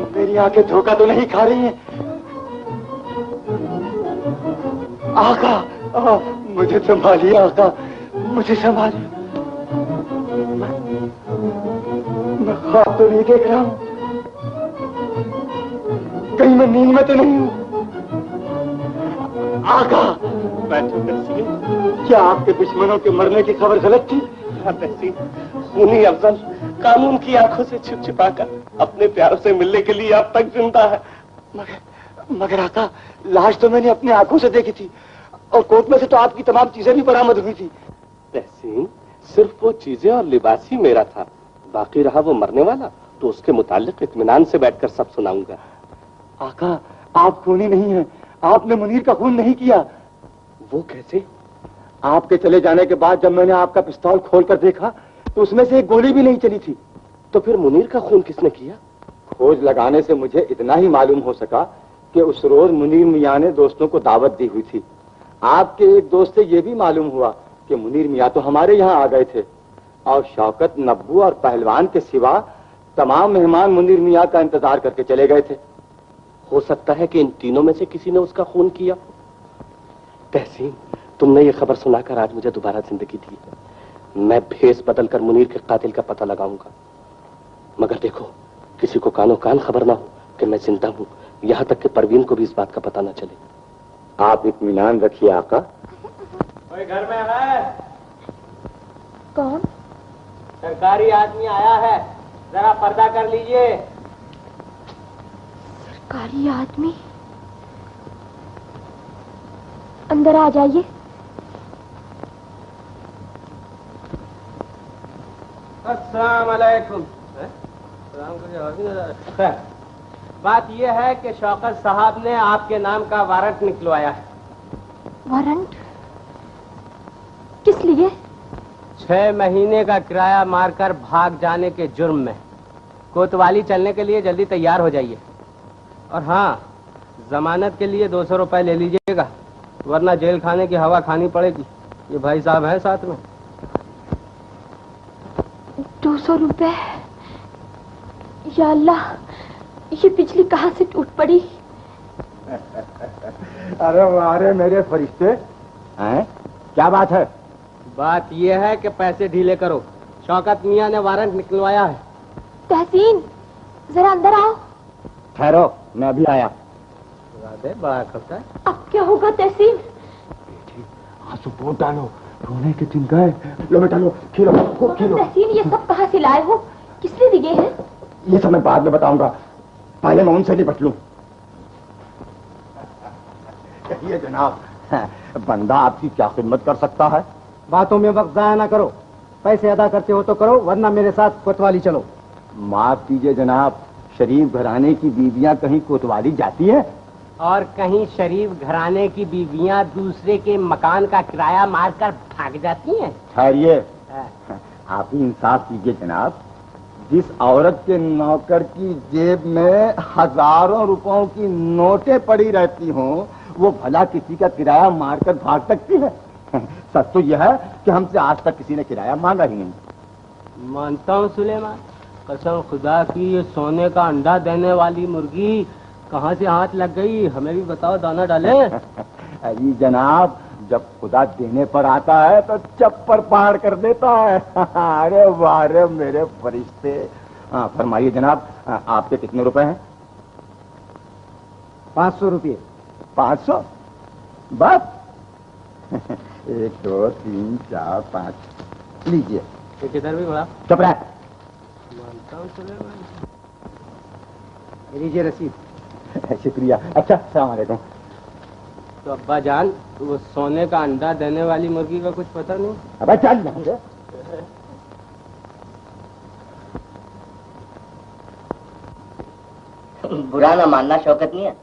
मेरी आंखें धोखा तो नहीं खा रही हैं? आका, मुझे संभालिए आका, मुझे संभालिए। मैं ख्वाब तो नहीं देख रहा हूँ, कहीं मैं नींद में तो नहीं हूँ। आका, बैठो तहसीन। क्या आपके दुश्मनों के मरने की खबर गलत थी? हाँ तहसीन, खूनी अफजल कानून की आंखों से छिप छिपाकर अपने प्यार से मिलने के लिए अब तक जिंदा है। मगर आका, लाश तो मैंने अपनी आंखों से देखी थी और कोर्ट में से तो आपकी तमाम चीजें भी बरामद हुई थी। तहसीन, सिर्फ वो चीजें और लिबास ही मेरा था, बाकी रहा वो मरने वाला तो उसके मुतालिक इत्मीनान से बैठकर सब सुनाऊंगा। आका, आप खूनी नहीं हैं, आपने मुनीर का खून नहीं किया। वो कैसे? आपके चले जाने के बाद जब मैंने आपका पिस्तौल खोलकर देखा तो उसमें से एक गोली भी नहीं चली थी। तो फिर मुनीर का खून किसने किया? खोज लगाने से मुझे इतना ही मालूम हो सका कि उस रोज मुनीर मियाँ ने दोस्तों को दावत दी हुई थी। आपके एक दोस्त से यह भी मालूम हुआ कि मुनीर मियाँ तो हमारे यहाँ आ गए थे और शौकत, नब्बू और पहलवान के सिवा तमाम मेहमान मुनीर मियाँ का इंतजार करके चले गए थे। हो सकता है कि इन तीनों में से किसी ने उसका खून किया। तहसीन, तुमने ये खबर सुनाकर आज मुझे दोबारा जिंदगी दी है। मैं भेस बदलकर मुनीर के कातिल का पता लगाऊंगा, मगर देखो किसी को कानो कान खबर ना हो कि मैं जिंदा हूँ, यहाँ तक कि परवीन को भी इस बात का पता ना चले। आप इत्मीनान रखिए आका। कोई घर में है? कौन? सरकारी आदमी आया है, जरा पर्दा कर लीजिए। सरकारी आदमी? अंदर आ जाइए। अस्सलाम वालेकुम। खैर, बात यह है कि शौकत साहब ने आपके नाम का वारंट निकलवाया है। वारंट? किस लिए? 6 महीने का किराया मारकर भाग जाने के जुर्म में। कोतवाली चलने के लिए जल्दी तैयार हो जाइए। और हाँ, जमानत के लिए 200 रुपए ले लीजिएगा, वरना जेल खाने की हवा खानी पड़ेगी। ये भाई साहब हैं साथ में। 200 रुपए? या अल्लाह, ये बिजली कहाँ से टूट पड़ी? अरे मेरे फरिश्ते हैं, क्या बात है? बात यह है कि पैसे ढीले करो, शौकत मियाँ ने वारंट निकलवाया है। तहसीन, जरा अंदर आओ। ठहरो, मैं अभी आया। बड़ा करता है। अब क्या होगा तहसीन? आंसू पोत डालो, रोने के दिन गए। लो बेटा लो, खिलो, खूब खिलो। तहसीन, ये सब कहाँ से लाए हो? किसने दिए हैं? ये सब मैं बाद में बताऊंगा, पहले मैं उनसे निपट लूं। कहिए जनाब, बंदा आपकी क्या खिदमत कर सकता है? बातों में वक्त जाया ना करो, पैसे अदा करते हो तो करो, वरना मेरे साथ कोतवाली चलो। माफ कीजिए जनाब, शरीफ घराने की बीवियां कहीं कोतवाली जाती है? और कहीं शरीफ घराने की बीवियां दूसरे के मकान का किराया मारकर भाग जाती हैं। ठहरिए, आप ही इंसाफ कीजिए जनाब। जिस औरत के नौकर की जेब में हजारों रुपयों की नोटें पड़ी रहती हों, वो भला किसी का किराया मारकर भाग सकती है? सच तो यह है कि हमसे आज तक किसी ने किराया मांगा ही नहीं। मानता हूँ सुलेमान, कसम खुदा की ये सोने का अंडा देने वाली मुर्गी कहाँ से हाथ लग गई, हमें भी बताओ, दाना डाले। अरे जनाब, जब खुदा देने पर आता है तो चप्पर पार कर देता है। अरे वाह रे मेरे फरिश्ते। हाँ फरमाइए जनाब, आपके कितने रुपए हैं? 500 रुपये। 500 बस। 1 2 3 4 5 लीजिए। किधर भी बड़ा चुप रह। लीजिए रसीद। शुक्रिया। अच्छा अस्सलाम वालेकुम। तो अब्बा जान, वो सोने का अंडा देने वाली मुर्गी का कुछ पता नहीं? अबे चल यहाँ से। बुरा ना मानना शौकत नहीं है,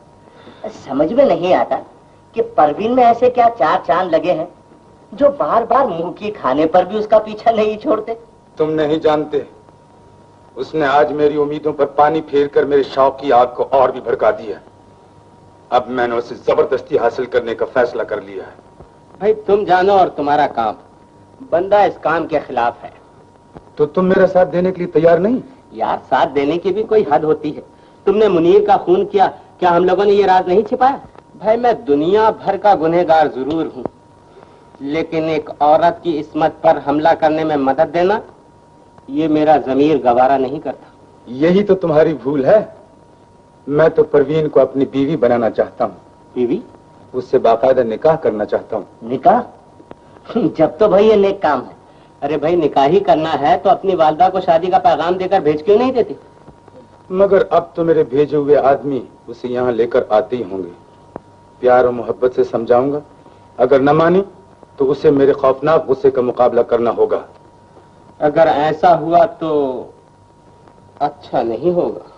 समझ में नहीं आता कि परवीन में ऐसे क्या 4 चांद लगे हैं जो बार बार मुंह की खाने पर भी उसका पीछा नहीं छोड़ते। तुम नहीं जानते, उसने आज मेरी उम्मीदों पर पानी फेरकर मेरे शौक की आग को और भी भड़का दिया। अब मैंने उसे जबरदस्ती हासिल करने का फैसला कर लिया है। भाई तुम जानो और तुम्हारा काम, बंदा इस काम के खिलाफ है। तो तुम मेरा साथ देने के लिए तैयार नहीं? यार साथ देने की भी कोई हद होती है। तुमने मुनीर का खून किया, क्या हम लोगों ने ये राज नहीं छिपाया? भाई मैं दुनिया भर का गुनहगार जरूर हूँ, लेकिन एक औरत की इस्मत पर हमला करने में मदद देना, ये मेरा जमीर गवारा नहीं करता। यही तो तुम्हारी भूल है। मैं तो परवीन को अपनी बीवी बनाना चाहता हूँ। बीवी? उससे बाकायदा निकाह करना चाहता हूँ। निकाह? जब तो भाई ये नेक काम है। अरे भाई निकाह ही करना है तो अपनी वालदा को शादी का पैगाम देकर भेज क्यों नहीं देती? मगर अब तो मेरे भेजे हुए आदमी उसे यहाँ लेकर आते ही होंगे। प्यार और मोहब्बत से समझाऊंगा, अगर न मानी तो उसे मेरे खौफनाक गुस्से का मुकाबला करना होगा। अगर ऐसा हुआ तो अच्छा नहीं होगा।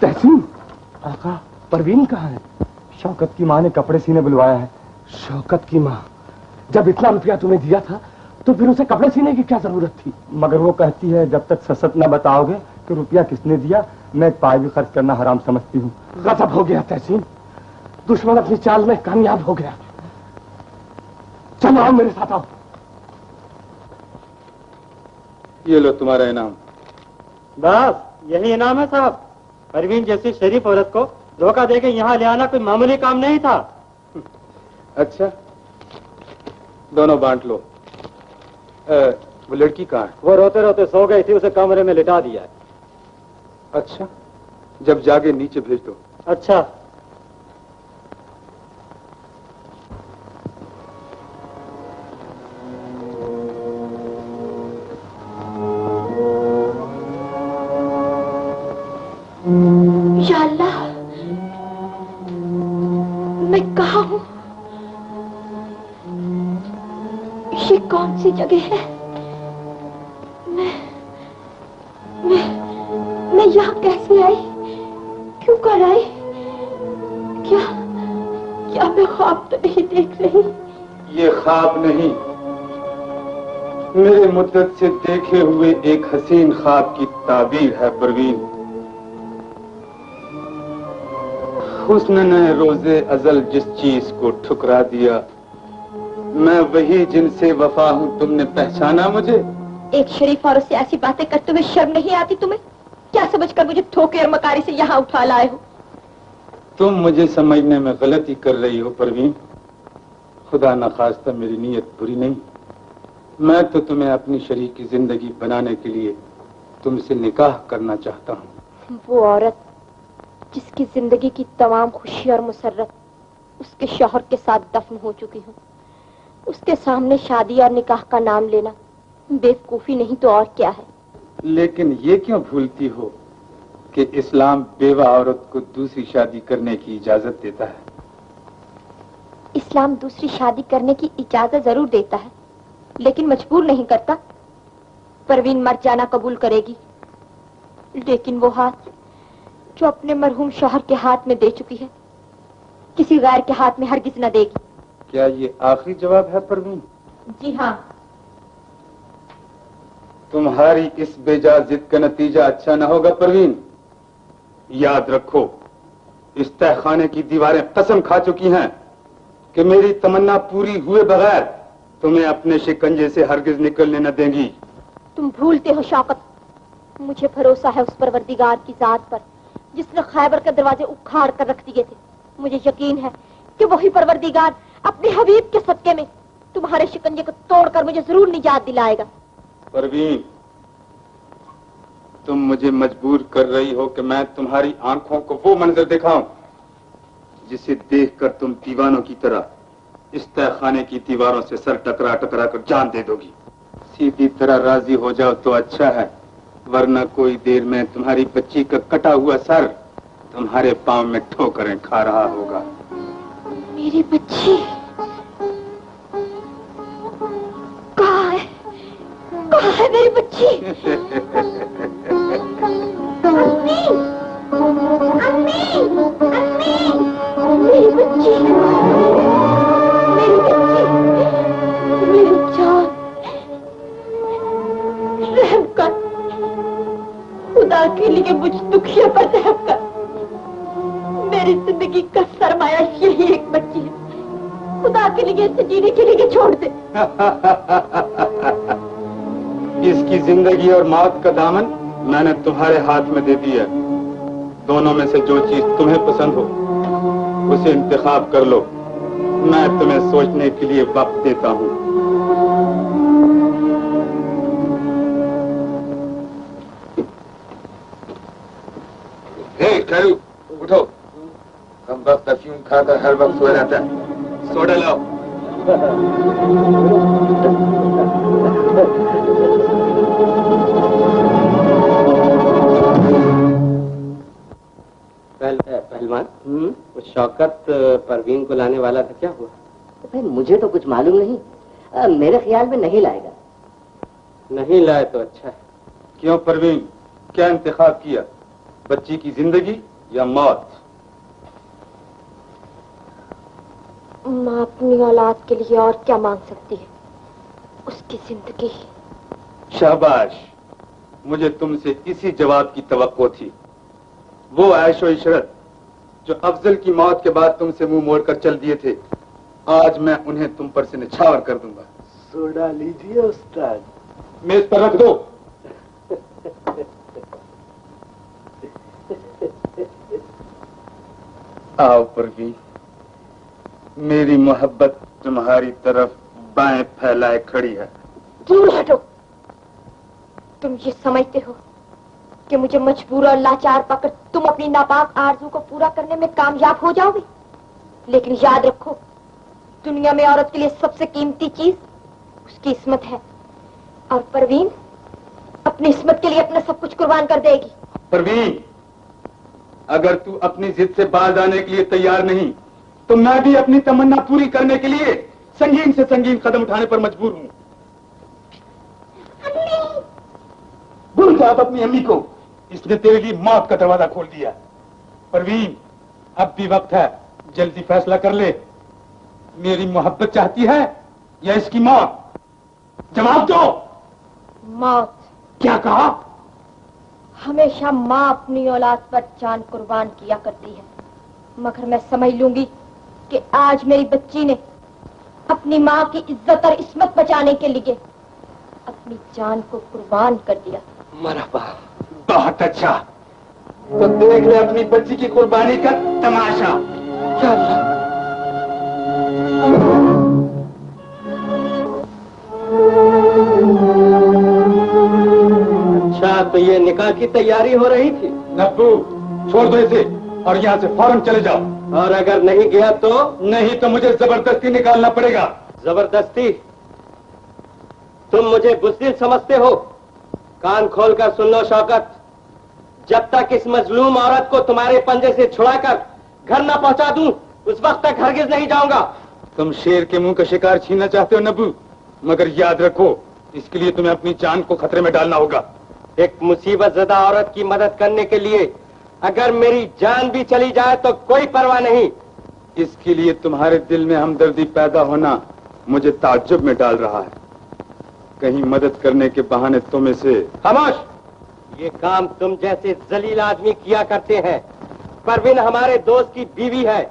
तहसीन आका, परवीन कहाँ है? शौकत की माँ ने कपड़े सीने बुलवाया है। शौकत की माँ? जब इतना रुपया तुम्हें दिया था तो फिर उसे कपड़े सीने की क्या जरूरत थी? मगर वो कहती है जब तक सच न बताओगे कि रुपया किसने दिया, मैं एक पाई भी खर्च करना हराम समझती हूँ। गजब हो गया तहसीन, दुश्मन अपनी चाल में कामयाब हो गया। चलो आओ मेरे साथ आओ। ये लो तुम्हारा इनाम। बस यही इनाम है साहब। परवीन जैसी शरीफ औरत को धोखा देके यहाँ ले आना कोई मामूली काम नहीं था। अच्छा, दोनों बांट लो। वो लड़की कहाँ है? वो रोते रोते सो गई थी, उसे कमरे में लिटा दिया है। अच्छा, जब जागे नीचे भेज दो। अच्छा। या अल्लाह, मैं कहाँ हूँ? ये कौन सी जगह है? मैं यहाँ कैसे आई? क्यों कर आई? क्या मैं ख्वाब तो नहीं देख रही? ये ख्वाब नहीं, मेरे मुद्दत से देखे हुए एक हसीन ख्वाब की ताबीर है परवीन। हुस्न ने रोजे अजल जिस चीज को ठुकरा दिया, मैं वही जिनसे वफा हूँ। तुमने पहचाना मुझे? एक शरीफ औरत से ऐसी बातें करते हुए शर्म नहीं आती तुम्हें? क्या समझकर मुझे धोखे और मकारी से यहाँ उठा लाए हो? तुम मुझे समझने में गलती कर रही हो परवीन। खुदा न खास्ता मेरी नीयत बुरी नहीं। मैं तो तुम्हें अपनी शरीक की जिंदगी बनाने के लिए तुमसे निकाह करना चाहता हूँ। वो औरत जिसकी जिंदगी की तमाम खुशी और मुसर्रत उसके शौहर के साथ दफन हो चुकी हूँ, उसके सामने शादी और निकाह का नाम लेना बेवकूफी नहीं तो और क्या है। लेकिन ये क्यों भूलती हो कि इस्लाम बेवा औरत को दूसरी शादी करने की इजाजत देता है। इस्लाम दूसरी शादी करने की इजाजत जरूर देता है, लेकिन मजबूर नहीं करता। परवीन मर जाना कबूल करेगी, लेकिन वो हाथ जो अपने मरहूम शौहर के हाथ में दे चुकी है, किसी गैर के हाथ में हरगिज न देगी। क्या ये आखिरी जवाब है परवीन? जी हाँ। तुम्हारी इस बेजा जिद का नतीजा अच्छा न होगा परवीन। याद रखो, इस तहखाने की दीवारें कसम खा चुकी हैं कि मेरी तमन्ना पूरी हुए बगैर तुम्हें अपने शिकंजे से हरगिज निकलने न देंगी। तुम भूलते हो शौकत, मुझे भरोसा है उस परवरदिगार की जात पर जिसने खैबर के दरवाजे उखाड़ कर रख दिए थे। मुझे यकीन है कि वही परवरदिगार अपने हबीब के सदके में तुम्हारे शिकंजे को तोड़कर मुझे जरूर निजात दिलाएगा। परवीन, तुम मुझे मजबूर कर रही हो कि मैं तुम्हारी आंखों को वो मंजर दिखाऊं जिसे देखकर तुम दीवानों की तरह इस तहखाने की दीवारों से सर टकरा टकरा कर जान दे दोगी। सीधी तरह राजी हो जाओ तो अच्छा है, वरना कोई देर में तुम्हारी बच्ची का कटा हुआ सर तुम्हारे पांव में ठोकरें खा रहा होगा। मेरी बच्ची कहाँ है? कहाँ है मेरी बच्ची? अम्मी, अम्मी, अम्मी, मेरी बच्ची, मेरी बच्ची, मेरी जान, रहम कर, खुदा के लिए मुझ दुखिया पर रहम कर। मेरी जिंदगी का सरमाया यही एक बच्ची है, खुदा के लिए इसे जीने के लिए छोड़ दे। इसकी जिंदगी और मौत का दामन मैंने तुम्हारे हाथ में दे दिया। दोनों में से जो चीज तुम्हें पसंद हो उसे इंतखाब कर लो। मैं तुम्हें सोचने के लिए वक्त देता हूँ। खैरू, उठो। हम वक्त अफीम खाकर हर वक्त सो जाता है। सोडा लाओ। पहलवान, वो शौकत परवीन को लाने वाला था, क्या हुआ? तो भाई मुझे तो कुछ मालूम नहीं, मेरे ख्याल में नहीं लाएगा। नहीं लाए तो अच्छा है। क्यों परवीन, क्या इंतखाब किया, बच्ची की जिंदगी या मौत? माँ अपनी औलाद के लिए और क्या मांग सकती है, उसकी जिंदगी। शाबाश, मुझे तुमसे इसी जवाब की तवक्को थी। वो ऐशो इशरत जो अफजल की मौत के बाद तुमसे मुंह मोड़कर चल दिए थे, आज मैं उन्हें तुम पर से निछावर कर दूंगा। सोडा लीजिए उस्ताद। मेज पर रख दो। आओ परवीन, मेरी मोहब्बत तुम्हारी तरफ बाएं फैलाए खड़ी है। दूर हटो। तुम ये समझते हो कि मुझे मजबूर और लाचार पाकर तुम अपनी नापाक आरज़ू को पूरा करने में कामयाब हो जाओगे? लेकिन याद रखो, दुनिया में औरत के लिए सबसे कीमती चीज उसकी इस्मत है, और परवीन अपनी इस्मत के लिए अपना सब कुछ कुर्बान कर देगी। परवीन, अगर तू अपनी जिद से बाज आने के लिए तैयार नहीं तो मैं भी अपनी तमन्ना पूरी करने के लिए संगीन से संगीन कदम उठाने पर मजबूर हूँ। भूल जा अपनी अम्मी को, इसने तेरे लिए मौत का दरवाजा खोल दिया। परवीन, अब भी वक्त है, जल्दी फैसला कर ले। मेरी मोहब्बत चाहती है या इसकी मौत? जवाब दो। मौत। क्या कहा? हमेशा माँ अपनी औलाद पर जान कुर्बान किया करती है, मगर मैं समझ लूंगी कि आज मेरी बच्ची ने अपनी माँ की इज्जत और इस्मत बचाने के लिए अपनी जान को कुर्बान कर दिया। मरहबा, बहुत अच्छा। तो देख ले अपनी बच्ची की कुर्बानी का तमाशा। अच्छा, तो ये निकाह की तैयारी हो रही थी? नब्बू, छोड़ दो इसे और यहाँ से फौरन चले जाओ। और अगर नहीं गया तो? नहीं तो मुझे जबरदस्ती निकालना पड़ेगा। जबरदस्ती? तुम मुझे बुज़दिल समझते हो? कान खोलकर सुन लो शौकत, जब तक इस मजलूम औरत को तुम्हारे पंजे से छुड़ाकर घर न पहुंचा दूं, उस वक्त तक हरगिज नहीं जाऊंगा। तुम शेर के मुंह का शिकार छीनना चाहते हो नब्बू, मगर याद रखो, इसके लिए तुम्हें अपनी जान को खतरे में डालना होगा। एक मुसीबत ज़दा औरत की मदद करने के लिए अगर मेरी जान भी चली जाए तो कोई परवाह नहीं। इसके लिए तुम्हारे दिल में हमदर्दी पैदा होना मुझे ताज्जुब में डाल रहा है। कहीं मदद करने के बहाने तुम इसे। खामोश! ये काम तुम जैसे जलील आदमी किया करते हैं। परवीन हमारे दोस्त की बीवी है,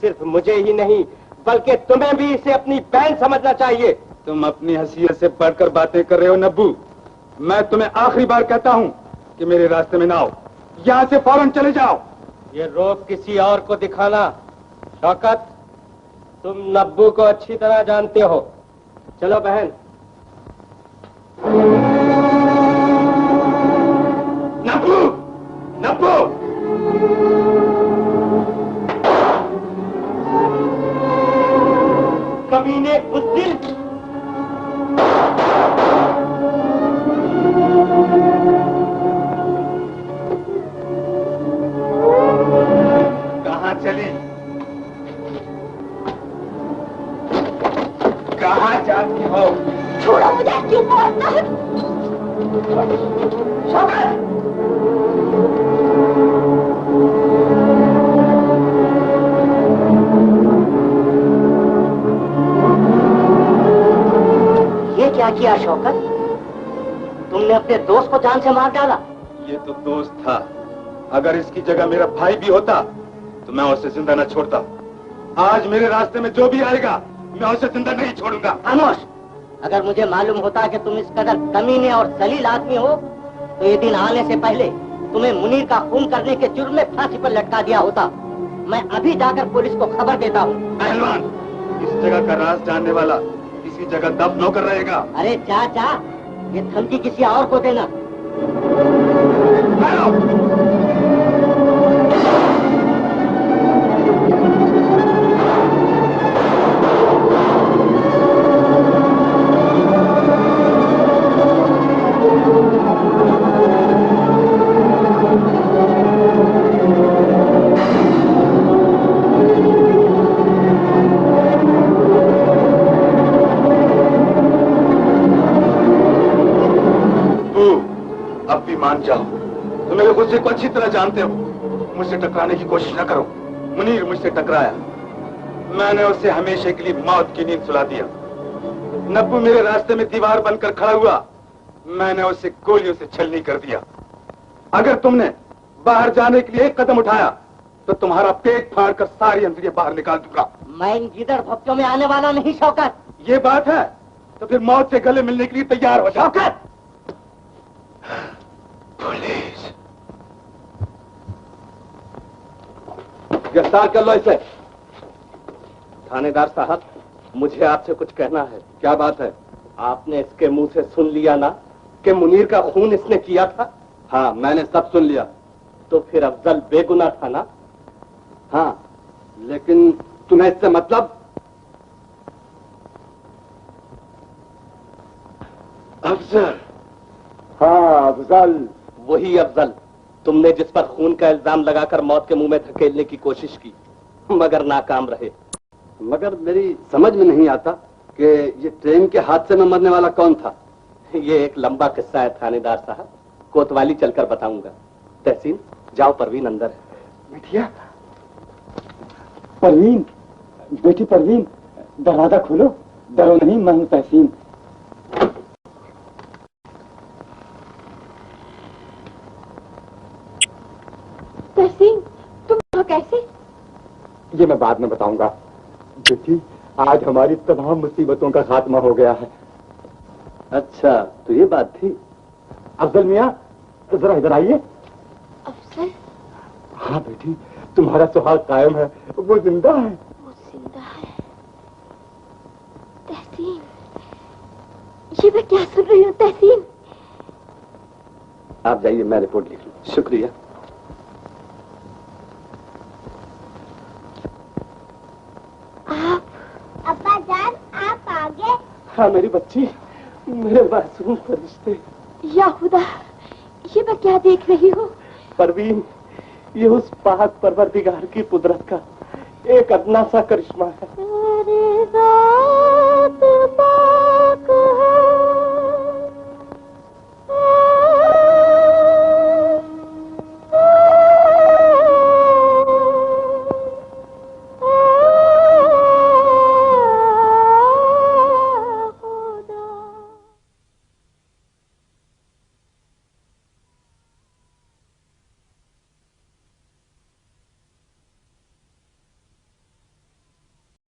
सिर्फ मुझे ही नहीं बल्कि तुम्हें भी इसे अपनी बहन समझना चाहिए। तुम अपनी हैसियत से बढ़कर बातें कर रहे हो नब्बू। मैं तुम्हें आखिरी बार कहता हूँ कि मेरे रास्ते में ना आओ। यहाँ से फौरन चले जाओ। ये रोब किसी और को दिखाना। शौकत, तुम नब्बू को अच्छी तरह जानते हो। चलो बहन। नब्बू, नब्बू, कमीने बुज़दिल, कहाँ चली? कहाँ जाती हो? छोड़ो मुझे, क्यों मारता है? ये क्या किया शौकत? तुमने अपने दोस्त को जान से मार डाला। ये तो दोस्त था। अगर इसकी जगह मेरा भाई भी होता तो मैं उसे जिंदा न छोड़ता। आज मेरे रास्ते में जो भी आएगा मैं उसे जिंदा नहीं छोड़ूंगा। खामोश। अगर मुझे मालूम होता कि तुम इस कदर कमीने और जलील आदमी हो तो ये दिन आने से पहले तुम्हें मुनीर का खून करने के जुर्म में फांसी पर लटका दिया होता। मैं अभी जाकर पुलिस को खबर देता हूँ। पहलवान, इस जगह का राज जानने वाला इसी जगह दफन होकर रहेगा। अरे जा जा, ये धमकी किसी और को देना। मान जाओ, तुम मेरे गुस्से को अच्छी तरह जानते हो। मुझसे टकराने की कोशिश न करो। मुनीर मुझसे टकराया, मैंने उसे हमेशा के लिए मौत की नींद सुला दिया। नब्बू मेरे रास्ते में दीवार बनकर खड़ा हुआ, मैंने उसे गोलियों से छलनी कर दिया। अगर तुमने बाहर जाने के लिए एक कदम उठाया तो तुम्हारा पेट फाड़कर सारी अंदरियां बाहर निकाल दूंगा। मैं इन गिदड़ भक्तों में आने वाला नहीं शौकत। ये बात है तो फिर मौत से गले मिलने के लिए तैयार हो जाओ। शौकत! पुलिस, गिरफ्तार कर लो इसे। थानेदार साहब, मुझे आपसे कुछ कहना है। क्या बात है? आपने इसके मुंह से सुन लिया ना कि मुनीर का खून इसने किया था? हाँ, मैंने सब सुन लिया। तो फिर अफजल बेगुनाह था ना? हाँ, लेकिन तुम्हें इससे मतलब? अफजल? हाँ, अफजल। वही अफजल, तुमने जिस पर खून का इल्जाम लगाकर मौत के मुंह में धकेलने की कोशिश की मगर नाकाम रहे। मगर मेरी समझ में नहीं आता कि ये ट्रेन के हादसे में मरने वाला कौन था। ये एक लंबा किस्सा है थानेदार साहब, कोतवाली चलकर बताऊंगा। तहसीन, जाओ, परवीन अंदर है। बिटिया, परवीन, बेटी परवीन, दरवाजा खोलो। डरो नहीं, मैं हूं तहसीन। तहसीन, तुम यहाँ कैसे? ये मैं बाद में बताऊंगा। बेटी, आज हमारी तमाम मुसीबतों का खात्मा हो गया है। अच्छा, तो ये बात थी। अफजल मियाँ, जरा इधर आइए। अफजल? हाँ बेटी, तुम्हारा सुहाग कायम है, वो जिंदा है। वो जिंदा है? तहसीन, ये मैं क्या सुन रही हूँ तहसीन? आप जाइए, मैं रिपोर्ट लिख लूँ। शुक्रिया। आप? अब्बा जान, आप आ गए? हाँ मेरी बच्ची, मेरे मासूम फरिश्ते। या खुदा, ये मैं क्या देख रही हूँ? परवीन, ये उस पाक परवरदिगार की कुदरत का एक अदना सा करिश्मा है। मेरी रात